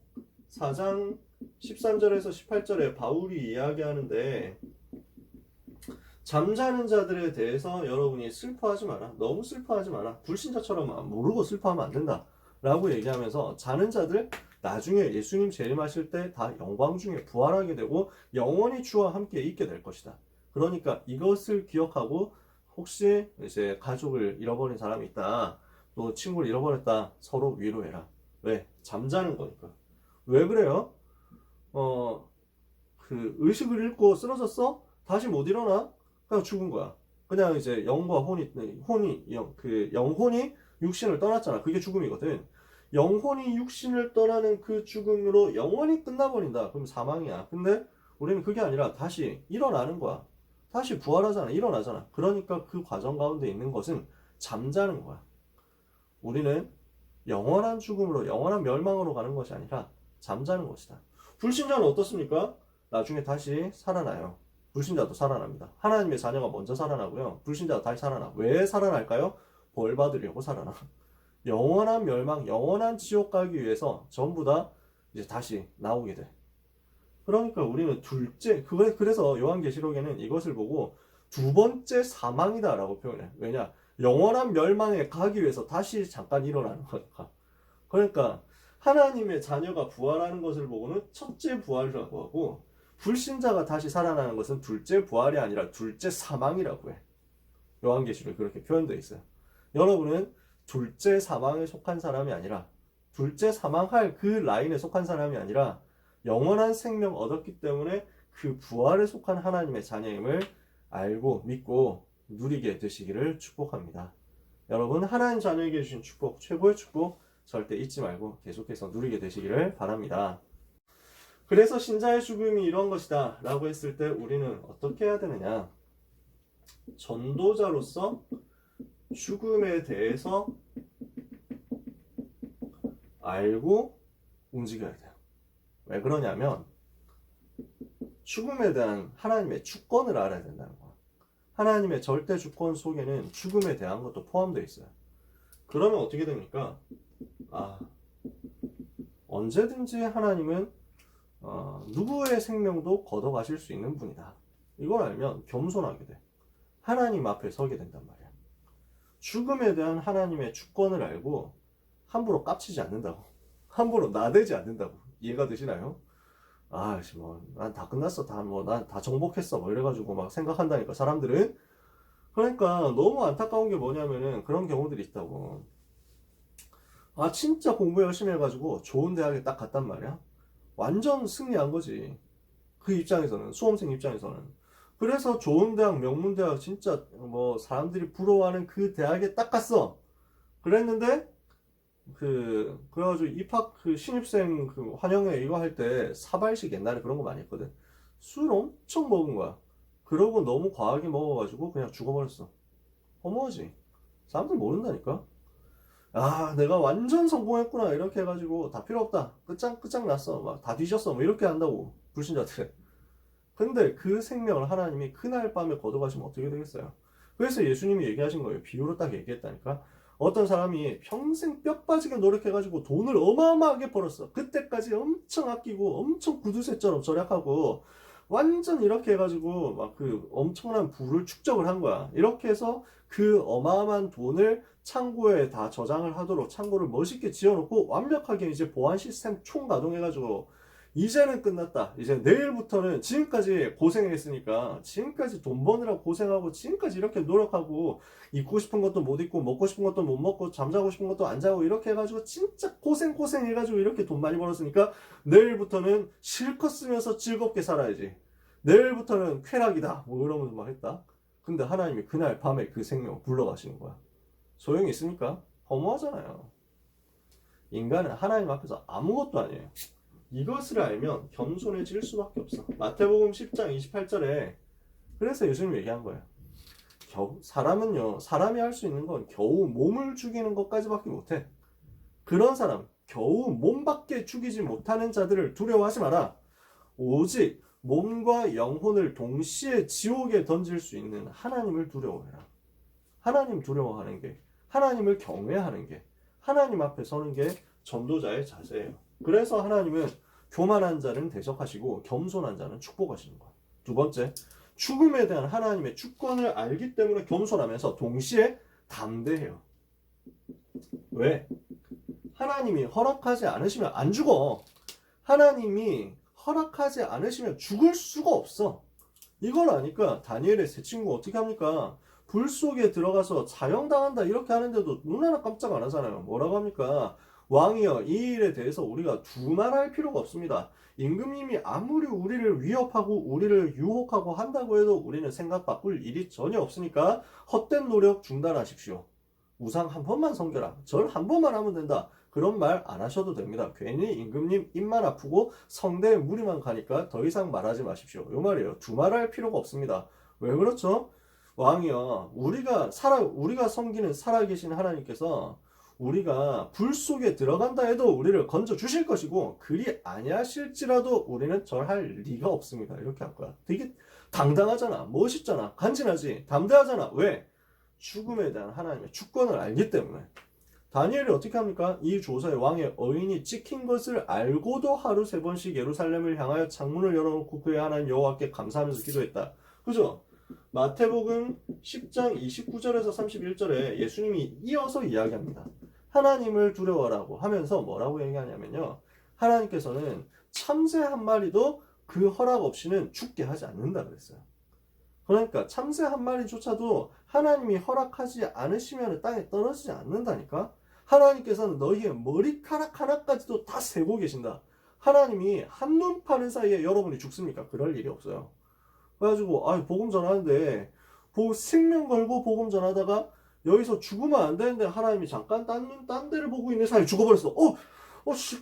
4장 13절에서 18절에 바울이 이야기하는데 잠자는 자들에 대해서 여러분이 슬퍼하지 마라. 너무 슬퍼하지 마라. 불신자처럼 모르고 슬퍼하면 안 된다. 라고 얘기하면서 자는 자들 나중에 예수님 재림하실 때 다 영광 중에 부활하게 되고 영원히 주와 함께 있게 될 것이다. 그러니까 이것을 기억하고 혹시 이제 가족을 잃어버린 사람이 있다. 또 친구를 잃어버렸다. 서로 위로해라. 왜? 잠자는 거니까. 왜 그래요? 그 의식을 잃고 쓰러졌어? 다시 못 일어나? 그냥 죽은 거야. 그냥 이제 영과 영혼이 육신을 떠났잖아. 그게 죽음이거든. 영혼이 육신을 떠나는 그 죽음으로 영원히 끝나버린다. 그럼 사망이야. 근데 우리는 그게 아니라 다시 일어나는 거야. 다시 부활하잖아. 일어나잖아. 그러니까 그 과정 가운데 있는 것은 잠자는 거야. 우리는 영원한 죽음으로, 영원한 멸망으로 가는 것이 아니라 잠자는 것이다. 불신자는 어떻습니까? 나중에 다시 살아나요. 불신자도 살아납니다. 하나님의 자녀가 먼저 살아나고요. 불신자가 다시 살아나. 왜 살아날까요? 벌 받으려고 살아나. 영원한 멸망, 영원한 지옥 가기 위해서 전부 다 이제 다시 나오게 돼. 그러니까 우리는 그래서 요한계시록에는 이것을 보고 두 번째 사망이다라고 표현해. 왜냐? 영원한 멸망에 가기 위해서 다시 잠깐 일어나는 거니까. 그러니까 하나님의 자녀가 부활하는 것을 보고는 첫째 부활이라고 하고, 불신자가 다시 살아나는 것은 둘째 부활이 아니라 둘째 사망이라고 해. 요한계시록에 그렇게 표현되어 있어요. 여러분은 둘째 사망에 속한 사람이 아니라, 둘째 사망할 그 라인에 속한 사람이 아니라 영원한 생명 얻었기 때문에 그 부활에 속한 하나님의 자녀임을 알고 믿고 누리게 되시기를 축복합니다. 여러분, 하나님 자녀에게 주신 축복, 최고의 축복 절대 잊지 말고 계속해서 누리게 되시기를 바랍니다. 그래서 신자의 죽음이 이런 것이다 라고 했을 때 우리는 어떻게 해야 되느냐? 전도자로서 죽음에 대해서 알고 움직여야 돼요. 왜 그러냐면 죽음에 대한 하나님의 주권을 알아야 된다는 거야. 하나님의 절대 주권 속에는 죽음에 대한 것도 포함되어 있어요. 그러면 어떻게 됩니까? 언제든지 하나님은 누구의 생명도 걷어가실 수 있는 분이다. 이걸 알면 겸손하게 돼. 하나님 앞에 서게 된단 말이야. 죽음에 대한 하나님의 주권을 알고 함부로 깝치지 않는다고. 함부로 나대지 않는다고. 이해가 되시나요? 난 다 끝났어. 난 다 정복했어. 이래가지고 막 생각한다니까, 사람들은. 그러니까 너무 안타까운 게 뭐냐면은 그런 경우들이 있다고. 진짜 공부 열심히 해가지고 좋은 대학에 딱 갔단 말이야. 완전 승리한 거지. 그 입장에서는, 수험생 입장에서는. 그래서 좋은 대학, 명문대학, 진짜 사람들이 부러워하는 그 대학에 딱 갔어. 그랬는데 그래가지고 입학 신입생 환영회 이거 할 때 사발식 옛날에 그런 거 많이 했거든. 술 엄청 먹은 거야. 그러고 너무 과하게 먹어가지고 그냥 죽어버렸어. 허무하지. 사람들 모른다니까. 내가 완전 성공했구나 이렇게 해가지고 다 필요 없다, 끝장났어, 막 다 뒤졌어, 이렇게 한다고 불신자들. 근데 그 생명을 하나님이 그날 밤에 걷어가시면 어떻게 되겠어요? 그래서 예수님이 얘기하신 거예요. 비유로 딱 얘기했다니까. 어떤 사람이 평생 뼈 빠지게 노력해가지고 돈을 어마어마하게 벌었어. 그때까지 엄청 아끼고 엄청 구두쇠처럼 절약하고 완전 이렇게 해가지고 막 엄청난 부를 축적을 한 거야. 이렇게 해서 그 어마어마한 돈을 창고에 다 저장을 하도록 창고를 멋있게 지어놓고 완벽하게 이제 보안 시스템 총가동해가지고 이제는 끝났다. 이제 내일부터는 지금까지 고생했으니까, 지금까지 돈 버느라고 고생하고, 지금까지 이렇게 노력하고, 입고 싶은 것도 못 입고, 먹고 싶은 것도 못 먹고, 잠자고 싶은 것도 안 자고, 이렇게 해가지고, 진짜 고생 해가지고, 이렇게 돈 많이 벌었으니까, 내일부터는 실컷 쓰면서 즐겁게 살아야지. 내일부터는 쾌락이다. 이러면서 막 했다. 근데 하나님이 그날 밤에 그 생명을 불러가시는 거야. 소용이 있습니까? 허무하잖아요. 인간은 하나님 앞에서 아무것도 아니에요. 이것을 알면 겸손해질 수밖에 없어. 마태복음 10장 28절에 그래서 예수님이 얘기한 거예요. 사람이 할 수 있는 건 겨우 몸을 죽이는 것까지밖에 못해. 그런 사람, 겨우 몸밖에 죽이지 못하는 자들을 두려워하지 마라. 오직 몸과 영혼을 동시에 지옥에 던질 수 있는 하나님을 두려워해라. 하나님 두려워하는 게, 하나님을 경외하는 게, 하나님 앞에 서는 게 전도자의 자세예요. 그래서 하나님은 교만한 자는 대적하시고 겸손한 자는 축복하시는 거예요. 두 번째, 죽음에 대한 하나님의 주권을 알기 때문에 겸손하면서 동시에 담대해요. 왜? 하나님이 허락하지 않으시면 안 죽어. 하나님이 허락하지 않으시면 죽을 수가 없어. 이걸 아니까 다니엘의 세 친구 어떻게 합니까? 불 속에 들어가서 사형당한다 이렇게 하는데도 눈 하나 깜짝 안 하잖아요. 뭐라고 합니까? 왕이여, 이 일에 대해서 우리가 두말할 필요가 없습니다. 임금님이 아무리 우리를 위협하고 우리를 유혹하고 한다고 해도 우리는 생각 바꿀 일이 전혀 없으니까 헛된 노력 중단하십시오. 우상 한 번만 섬겨라. 절 한 번만 하면 된다. 그런 말 안 하셔도 됩니다. 괜히 임금님 입만 아프고 성대에 무리만 가니까 더 이상 말하지 마십시오. 요 말이에요. 두말할 필요가 없습니다. 왜 그렇죠? 왕이여, 우리가 섬기는 살아계신 하나님께서 우리가 불 속에 들어간다 해도 우리를 건져 주실 것이고, 그리 아니하실지라도 우리는 절할 리가 없습니다. 이렇게 할 거야. 되게 당당하잖아. 멋있잖아. 간지나지. 담대하잖아. 왜? 죽음에 대한 하나님의 주권을 알기 때문에. 다니엘이 어떻게 합니까? 이 조서에 왕의 어인이 찍힌 것을 알고도 하루 3번씩 예루살렘을 향하여 창문을 열어놓고 그의 하나님 여호와께 감사하면서 기도했다. 그죠? 마태복음 10장 29절에서 31절에 예수님이 이어서 이야기합니다. 하나님을 두려워라고 하면서 뭐라고 얘기하냐면요. 하나님께서는 참새 한 마리도 그 허락 없이는 죽게 하지 않는다 그랬어요. 그러니까 참새 한 마리조차도 하나님이 허락하지 않으시면 땅에 떨어지지 않는다니까. 하나님께서는 너희의 머리카락 하나까지도 다 세고 계신다. 하나님이 한눈 파는 사이에 여러분이 죽습니까? 그럴 일이 없어요. 그래가지고 복음 전하는데 생명 걸고 복음 전하다가 여기서 죽으면 안 되는데 하나님이 잠깐 딴 데를 보고 있는 사이에 죽어버렸어.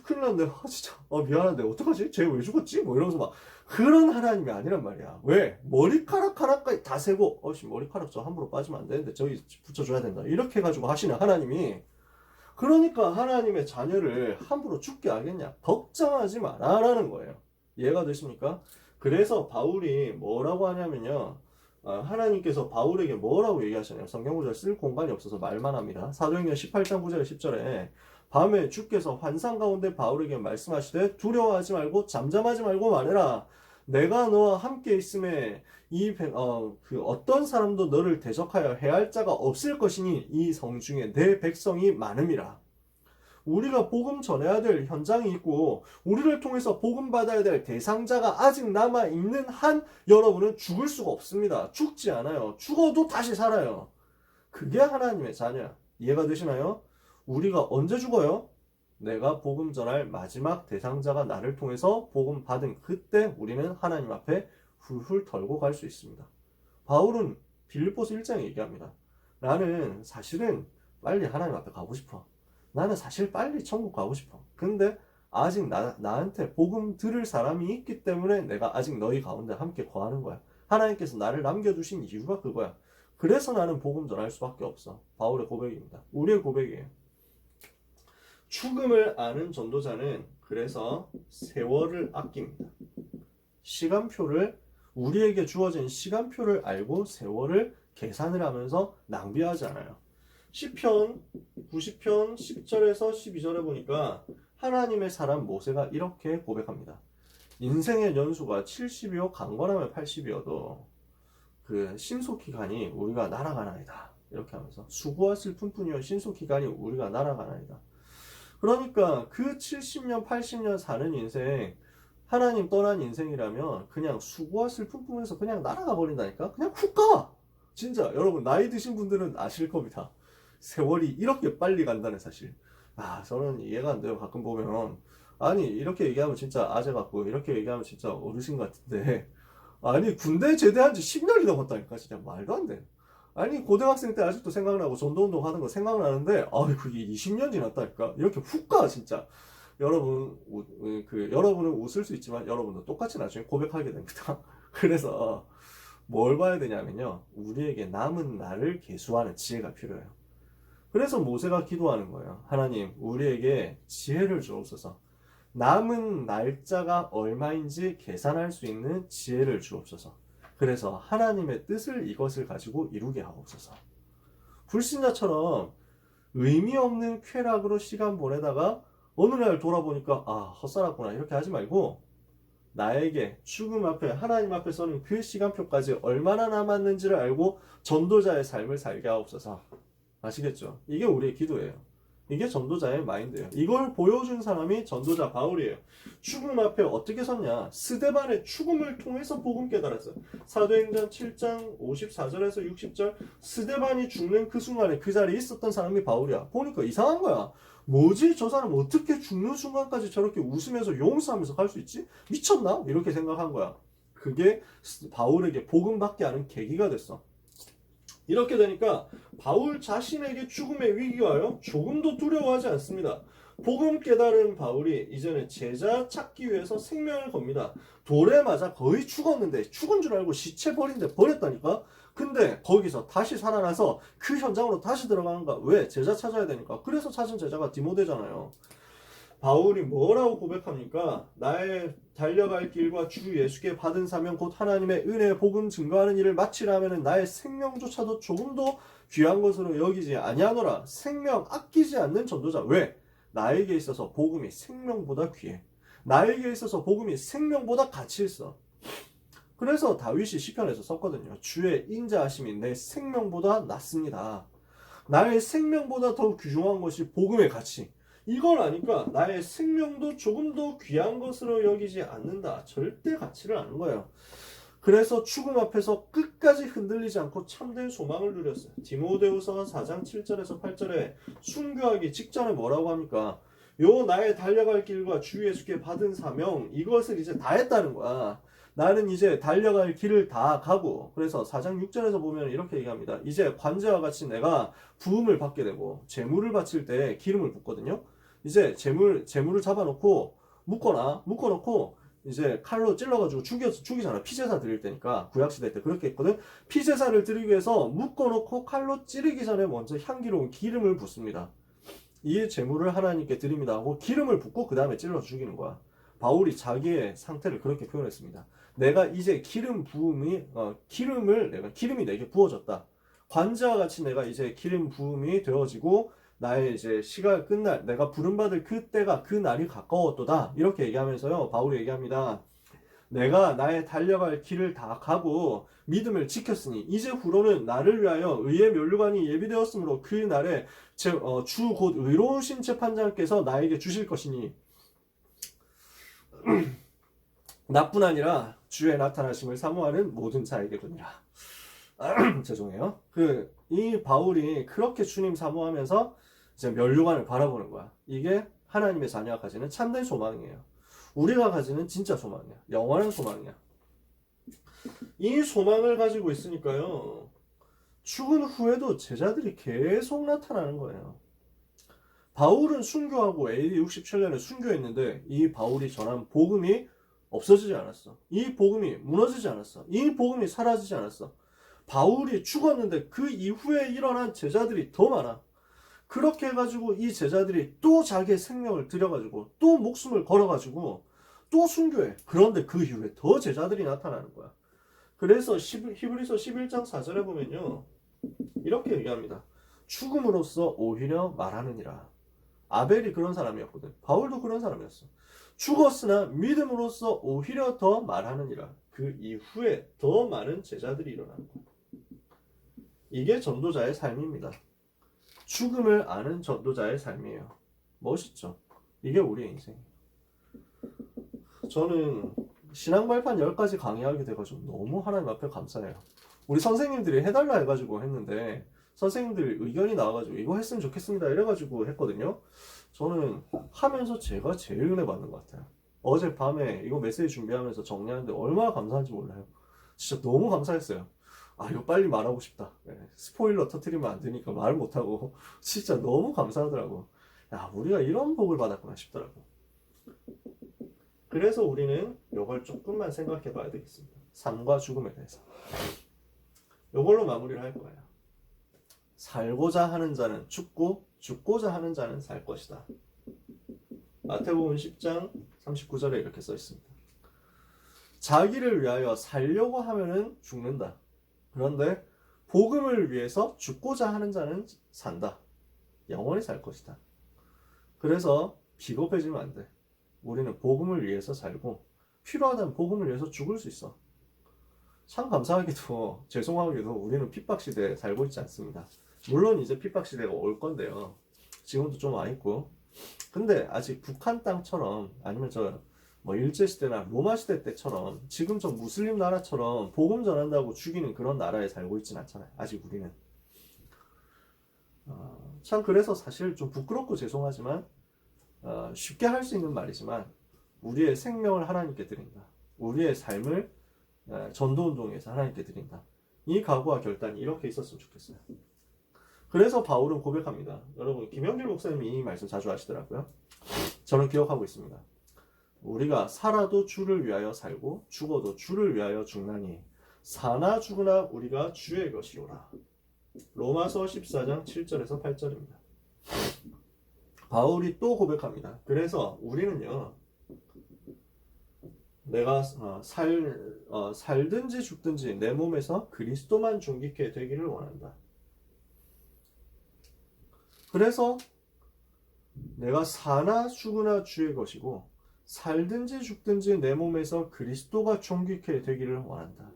큰일 났네. 진짜. 미안한데 어떡하지? 쟤 왜 죽었지? 뭐 이러면서 막 그런 하나님이 아니란 말이야. 왜? 머리카락 하나까지 다 세고 머리카락 저 함부로 빠지면 안 되는데 저기 붙여줘야 된다. 이렇게 해가지고 하시는 하나님이, 그러니까 하나님의 자녀를 함부로 죽게 하겠냐? 걱정하지 마라라는 거예요. 이해가 되십니까? 그래서 바울이 뭐라고 하냐면요. 하나님께서 바울에게 뭐라고 얘기하시냐면, 성경구절 쓸 공간이 없어서 말만 합니다. 사도행전 18장 9절에 10절에 밤에 주께서 환상 가운데 바울에게 말씀하시되 두려워하지 말고 잠잠하지 말고 말해라. 내가 너와 함께 있음에 어떤 사람도 너를 대적하여 해할 자가 없을 것이니 이 성 중에 내 백성이 많음이라. 우리가 복음 전해야 될 현장이 있고 우리를 통해서 복음 받아야 될 대상자가 아직 남아있는 한 여러분은 죽을 수가 없습니다. 죽지 않아요. 죽어도 다시 살아요. 그게 하나님의 자녀야. 이해가 되시나요? 우리가 언제 죽어요? 내가 복음 전할 마지막 대상자가 나를 통해서 복음 받은 그때 우리는 하나님 앞에 훌훌 털고 갈 수 있습니다. 바울은 빌립보서 1장에 얘기합니다. 나는 사실은 빨리 하나님 앞에 가고 싶어. 나는 사실 빨리 천국 가고 싶어. 근데 아직 나한테 복음 들을 사람이 있기 때문에 내가 아직 너희 가운데 함께 거하는 거야. 하나님께서 나를 남겨두신 이유가 그거야. 그래서 나는 복음 전할 수밖에 없어. 바울의 고백입니다. 우리의 고백이에요. 죽음을 아는 전도자는 그래서 세월을 아낍니다. 우리에게 주어진 시간표를 알고 세월을 계산을 하면서 낭비하지 않아요. 시편 90편 10절에서 12절에 보니까 하나님의 사람 모세가 이렇게 고백합니다. 인생의 연수가 70이요 강건하면 80이어도 그 신속기간이 우리가 날아가나이다. 이렇게 하면서 수고와 슬픔뿐이요 신속기간이 우리가 날아가나이다. 그러니까 그 70년 80년 사는 인생, 하나님 떠난 인생이라면 그냥 수고와 슬픔뿐에서 그냥 날아가 버린다니까. 그냥 훅 가. 진짜 여러분 나이 드신 분들은 아실 겁니다. 세월이 이렇게 빨리 간다는 사실. 저는 이해가 안 돼요. 가끔 보면 이렇게 얘기하면 진짜 아재 같고 이렇게 얘기하면 진짜 어르신 같은데, 군대 제대한 지 10년이 넘었다니까. 진짜 말도 안 돼. 고등학생 때 아직도 생각나고 전도운동 하는 거 생각나는데 그게 20년 지났다니까. 이렇게 훅 가 진짜. 여러분은 웃을 수 있지만 여러분도 똑같이 나중에 고백하게 됩니다. 그래서 뭘 봐야 되냐면요, 우리에게 남은 날을 계수하는 지혜가 필요해요. 그래서 모세가 기도하는 거예요. 하나님, 우리에게 지혜를 주옵소서. 남은 날짜가 얼마인지 계산할 수 있는 지혜를 주옵소서. 그래서 하나님의 뜻을 이것을 가지고 이루게 하옵소서. 불신자처럼 의미 없는 쾌락으로 시간 보내다가 어느 날 돌아보니까 헛살았구나 이렇게 하지 말고, 나에게 죽음 앞에 하나님 앞에 서는 그 시간표까지 얼마나 남았는지를 알고 전도자의 삶을 살게 하옵소서. 아시겠죠? 이게 우리의 기도예요. 이게 전도자의 마인드예요. 이걸 보여준 사람이 전도자 바울이에요. 죽음 앞에 어떻게 섰냐? 스데반의 죽음을 통해서 복음 깨달았어요. 사도행전 7장 54절에서 60절, 스데반이 죽는 그 순간에 그 자리에 있었던 사람이 바울이야. 보니까 이상한 거야. 뭐지? 저 사람 어떻게 죽는 순간까지 저렇게 웃으면서 용서하면서 갈 수 있지? 미쳤나? 이렇게 생각한 거야. 그게 바울에게 복음받게 하는 계기가 됐어. 이렇게 되니까 바울 자신에게 죽음의 위기가 와요. 조금도 두려워하지 않습니다. 복음 깨달은 바울이 이제는 제자 찾기 위해서 생명을 겁니다. 돌에 맞아 거의 죽었는데 죽은 줄 알고 시체 버린데 버렸다니까. 근데 거기서 다시 살아나서 그 현장으로 다시 들어가는 거야. 왜? 제자 찾아야 되니까. 그래서 찾은 제자가 디모데잖아요. 바울이 뭐라고 고백합니까? 나의 달려갈 길과 주 예수께 받은 사명 곧 하나님의 은혜의 복음 증거하는 일을 마치라 하면은 나의 생명조차도 조금도 귀한 것으로 여기지 아니하노라. 생명 아끼지 않는 전도자. 왜? 나에게 있어서 복음이 생명보다 귀해. 나에게 있어서 복음이 생명보다 가치 있어. 그래서 다윗이 시편에서 썼거든요. 주의 인자하심이 내 생명보다 낫습니다. 나의 생명보다 더 귀중한 것이 복음의 가치. 이걸 아니까 나의 생명도 조금도 귀한 것으로 여기지 않는다. 절대 가치를 아는 거예요. 그래서 죽음 앞에서 끝까지 흔들리지 않고 참된 소망을 누렸어요. 디모데후서 4장 7절에서 8절에 순교하기 직전에 뭐라고 합니까? 요 나의 달려갈 길과 주 예수께 받은 사명 이것을 이제 다 했다는 거야. 나는 이제 달려갈 길을 다 가고 그래서 4장 6절에서 보면 이렇게 얘기합니다. 이제 관제와 같이 내가 부음을 받게 되고 제물을 바칠 때 기름을 붓거든요. 이제 제물을 잡아놓고 묶어놓고 이제 칼로 찔러가지고 죽이잖아. 피제사 드릴 때니까 구약시대 때 그렇게 했거든. 피제사를 드리기 위해서 묶어놓고 칼로 찌르기 전에 먼저 향기로운 기름을 붓습니다. 이 제물을 하나님께 드립니다 하고 기름을 붓고 그 다음에 찔러 죽이는 거야. 바울이 자기의 상태를 그렇게 표현했습니다. 내가 이제 기름이 내게 부어졌다. 관자와 같이 내가 이제 기름 부음이 되어지고 나의 이제 시가 끝날 내가 부름받을 그때가 그 날이 가까웠도다. 이렇게 얘기하면서요. 바울이 얘기합니다. 내가 나의 달려갈 길을 다 가고 믿음을 지켰으니 이제 후로는 나를 위하여 의의 면류관이 예비되었으므로 그 날에 주 곧 의로우신 재판장께서 나에게 주실 것이니 나뿐 아니라 주의 나타나심을 사모하는 모든 자에게도니라. 죄송해요. 이 바울이 그렇게 주님 사모하면서 이제 면류관을 바라보는 거야. 이게 하나님의 자녀가 가지는 참된 소망이에요. 우리가 가지는 진짜 소망이야. 영원한 소망이야. 이 소망을 가지고 있으니까요. 죽은 후에도 제자들이 계속 나타나는 거예요. 바울은 순교하고 AD 67년에 순교했는데 이 바울이 전한 복음이 없어지지 않았어. 이 복음이 무너지지 않았어. 이 복음이 사라지지 않았어. 바울이 죽었는데 그 이후에 일어난 제자들이 더 많아. 그렇게 해가지고 이 제자들이 또 자기의 생명을 들여가지고 또 목숨을 걸어가지고 또 순교해. 그런데 그 이후에 더 제자들이 나타나는 거야. 그래서 히브리서 11장 4절에 보면요. 이렇게 얘기합니다. 죽음으로써 오히려 말하느니라. 아벨이 그런 사람이었거든. 바울도 그런 사람이었어. 죽었으나 믿음으로써 오히려 더 말하느니라. 그 이후에 더 많은 제자들이 일어나는 거야. 이게 전도자의 삶입니다. 죽음을 아는 전도자의 삶이에요. 멋있죠? 이게 우리의 인생이에요. 저는 신앙발판 10가지 강의하게 돼가지고 너무 하나님 앞에 감사해요. 우리 선생님들이 해달라 해가지고 했는데 선생님들 의견이 나와가지고 이거 했으면 좋겠습니다 이래가지고 했거든요. 저는 하면서 제가 제일 은혜 받는 것 같아요. 어젯밤에 이거 메시지 준비하면서 정리하는데 얼마나 감사한지 몰라요. 진짜 너무 감사했어요. 아 이거 빨리 말하고 싶다. 네, 스포일러 터트리면 안 되니까 말 못하고 진짜 너무 감사하더라고. 야 우리가 이런 복을 받았구나 싶더라고. 그래서 우리는 이걸 조금만 생각해 봐야 되겠습니다. 삶과 죽음에 대해서. 이걸로 마무리를 할 거예요. 살고자 하는 자는 죽고 죽고자 하는 자는 살 것이다. 마태복음 10장 39절에 이렇게 써 있습니다. 자기를 위하여 살려고 하면은 죽는다. 그런데 복음을 위해서 죽고자 하는 자는 산다. 영원히 살 것이다. 그래서 비겁해지면 안 돼. 우리는 복음을 위해서 살고 필요하다면 복음을 위해서 죽을 수 있어. 참 감사하게도 죄송하게도 우리는 핍박시대에 살고 있지 않습니다. 물론 이제 핍박시대가 올 건데요. 지금도 좀 와 있고. 근데 아직 북한 땅처럼 아니면 일제시대나 로마시대 때처럼 지금 저 무슬림 나라처럼 복음 전한다고 죽이는 그런 나라에 살고 있진 않잖아요. 아직 우리는. 참 그래서 사실 좀 부끄럽고 죄송하지만 쉽게 할 수 있는 말이지만 우리의 생명을 하나님께 드린다. 우리의 삶을 전도운동에서 하나님께 드린다. 이 각오와 결단이 이렇게 있었으면 좋겠어요. 그래서 바울은 고백합니다. 여러분 김영길 목사님이 이 말씀 자주 하시더라고요. 저는 기억하고 있습니다. 우리가 살아도 주를 위하여 살고 죽어도 주를 위하여 죽나니 사나 죽으나 우리가 주의 것이오라. 로마서 14장 7절에서 8절입니다. 바울이 또 고백합니다. 그래서 우리는요, 내가 살든지 죽든지 내 몸에서 그리스도만 존귀케 되기를 원한다. 그래서 내가 사나 죽으나 주의 것이고 살든지 죽든지 내 몸에서 그리스도가 존귀케 되기를 원한다.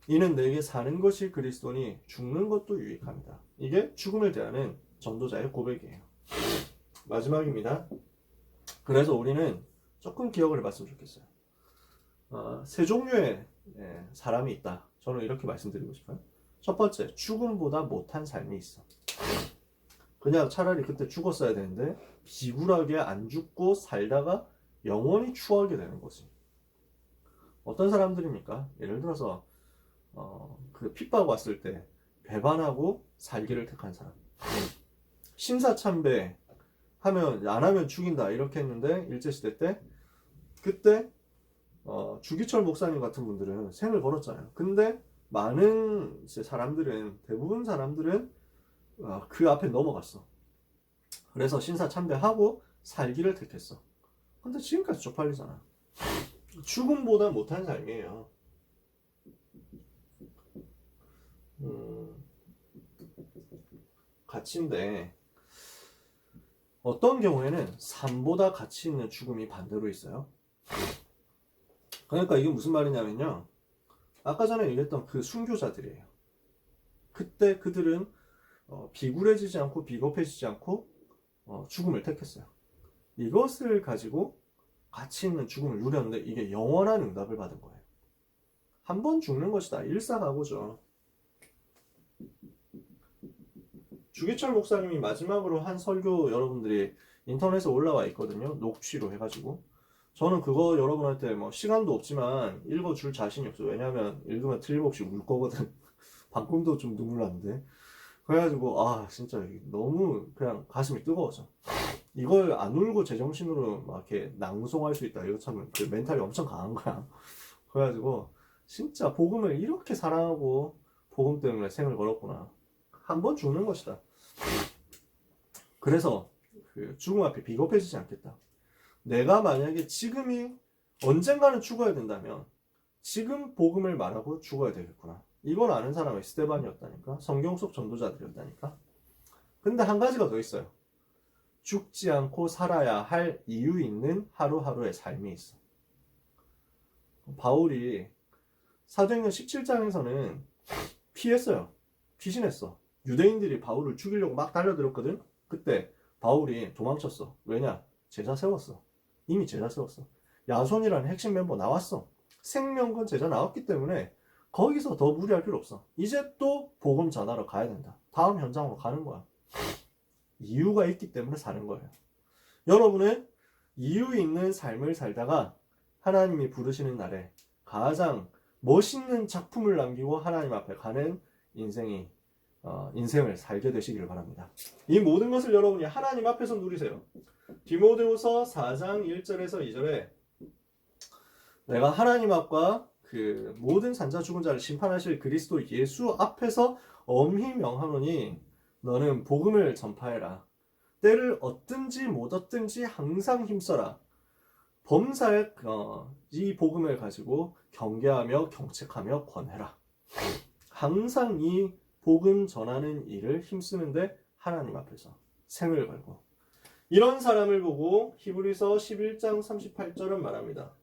이는 내게 사는 것이 그리스도니 죽는 것도 유익합니다. 이게 죽음에 대한 전도자의 고백이에요. 마지막입니다. 그래서 우리는 조금 기억을 해봤으면 좋겠어요. 세 종류의 사람이 있다. 저는 이렇게 말씀드리고 싶어요. 첫 번째, 죽음보다 못한 삶이 있어. 그냥 차라리 그때 죽었어야 되는데 비굴하게 안 죽고 살다가 영원히 추하게 되는 거지. 어떤 사람들입니까? 예를 들어서 그 핍박 왔을 때 배반하고 살기를 택한 사람. 신사참배 하면 안 하면 죽인다 이렇게 했는데 일제시대 때 그때 주기철 목사님 같은 분들은 생을 걸었잖아요. 근데 많은 사람들은 대부분 사람들은 그 앞에 넘어갔어. 그래서 신사참배하고 살기를 택했어. 근데 지금까지 쪽팔리잖아. 죽음보다 못한 삶이에요. 가치인데 어떤 경우에는 삶보다 가치 있는 죽음이 반대로 있어요. 그러니까 이게 무슨 말이냐면요. 아까 전에 얘기했던 그 순교자들이에요. 그때 그들은 비굴해지지 않고 비겁해지지 않고 죽음을 택했어요. 이것을 가지고 가치 있는 죽음을 누렸는데 이게 영원한 응답을 받은 거예요. 한 번 죽는 것이다. 일사가고죠. 주기철 목사님이 마지막으로 한 설교 여러분들이 인터넷에 올라와 있거든요. 녹취로 해가지고. 저는 그거 여러분한테 뭐 시간도 없지만 읽어줄 자신이 없어요. 왜냐면 읽으면 틀림없이 울 거거든. 방금도 좀 눈물 났는데. 그래가지고 진짜 너무 그냥 가슴이 뜨거워져. 이걸 안 울고 제정신으로 막 이렇게 낭송할 수 있다. 이거 참 그 멘탈이 엄청 강한 거야. 그래가지고 진짜 복음을 이렇게 사랑하고 복음 때문에 생을 걸었구나. 한 번 죽는 것이다. 그래서 그 죽음 앞에 비겁해지지 않겠다. 내가 만약에 지금이 언젠가는 죽어야 된다면 지금 복음을 말하고 죽어야 되겠구나. 이걸 아는 사람이 스데반이었다니까. 성경 속 전도자들이었다니까. 근데 한 가지가 더 있어요. 죽지 않고 살아야 할 이유 있는 하루하루의 삶이 있어. 바울이 사도행전 17장에서는 피했어요. 피신했어. 유대인들이 바울을 죽이려고 막 달려들었거든. 그때 바울이 도망쳤어. 왜냐? 제자 세웠어. 이미 제자 세웠어. 야손이라는 핵심 멤버 나왔어. 생명건 제자 나왔기 때문에 거기서 더 무리할 필요 없어. 이제 또 복음 전하러 가야 된다. 다음 현장으로 가는 거야. 이유가 있기 때문에 사는 거예요. 여러분은 이유 있는 삶을 살다가 하나님이 부르시는 날에 가장 멋있는 작품을 남기고 하나님 앞에 가는 인생을 살게 되시기를 바랍니다. 이 모든 것을 여러분이 하나님 앞에서 누리세요. 디모데후서 4장 1절에서 2절에 내가 하나님 앞과 그 모든 산자 죽은 자를 심판하실 그리스도 예수 앞에서 엄히 명하노니 너는 복음을 전파해라. 때를 얻든지 못 얻든지 항상 힘써라. 범사에 이 복음을 가지고 경계하며 경책하며 권해라. 항상 이 복음 전하는 일을 힘쓰는데 하나님 앞에서 생을 걸고. 이런 사람을 보고 히브리서 11장 38절은 말합니다.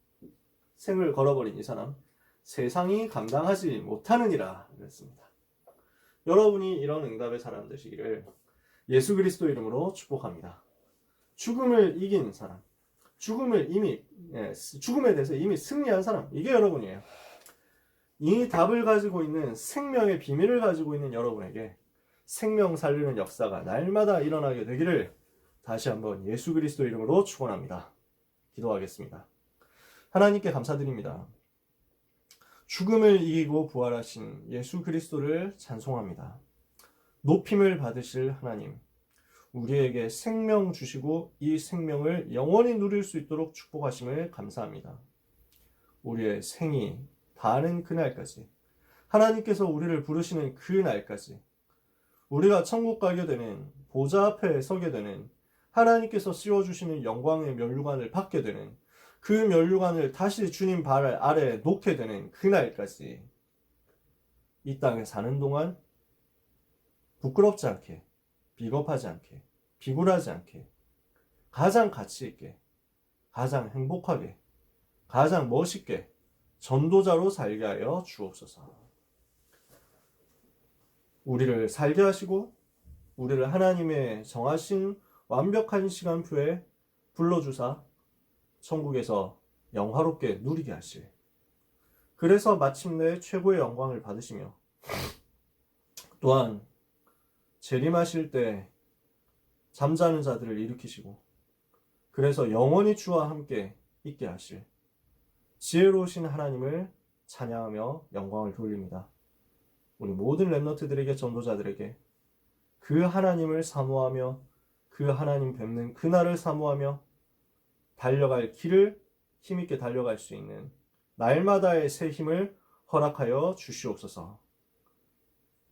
생을 걸어버린 이 사람 세상이 감당하지 못하느니라 그랬습니다. 여러분이 이런 응답의 사람 되시기를 예수 그리스도 이름으로 축복합니다. 죽음을 이긴 사람, 죽음에 대해서 이미 승리한 사람, 이게 여러분이에요. 이 답을 가지고 있는 생명의 비밀을 가지고 있는 여러분에게 생명 살리는 역사가 날마다 일어나게 되기를 다시 한번 예수 그리스도 이름으로 축원합니다. 기도하겠습니다. 하나님께 감사드립니다. 죽음을 이기고 부활하신 예수 그리스도를 찬송합니다. 높임을 받으실 하나님, 우리에게 생명 주시고 이 생명을 영원히 누릴 수 있도록 축복하심을 감사합니다. 우리의 생이 다하는 그날까지, 하나님께서 우리를 부르시는 그날까지, 우리가 천국 가게 되는, 보좌 앞에 서게 되는, 하나님께서 씌워주시는 영광의 면류관을 받게 되는, 그 면류관을 다시 주님 발 아래에 놓게 되는 그날까지 이 땅에 사는 동안 부끄럽지 않게, 비겁하지 않게, 비굴하지 않게, 가장 가치 있게, 가장 행복하게, 가장 멋있게 전도자로 살게 하여 주옵소서. 우리를 살게 하시고 우리를 하나님의 정하신 완벽한 시간표에 불러주사 천국에서 영화롭게 누리게 하실, 그래서 마침내 최고의 영광을 받으시며 또한 재림하실 때 잠자는 자들을 일으키시고 그래서 영원히 주와 함께 있게 하실 지혜로우신 하나님을 찬양하며 영광을 돌립니다. 우리 모든 렘넌트들에게, 전도자들에게 그 하나님을 사모하며 그 하나님 뵙는 그날을 사모하며 달려갈 길을 힘있게 달려갈 수 있는 날마다의 새 힘을 허락하여 주시옵소서.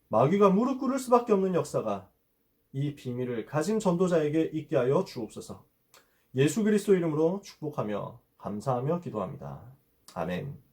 마귀가 무릎 꿇을 수밖에 없는 역사가 이 비밀을 가진 전도자에게 있게 하여 주옵소서. 예수 그리스도 이름으로 축복하며 감사하며 기도합니다. 아멘.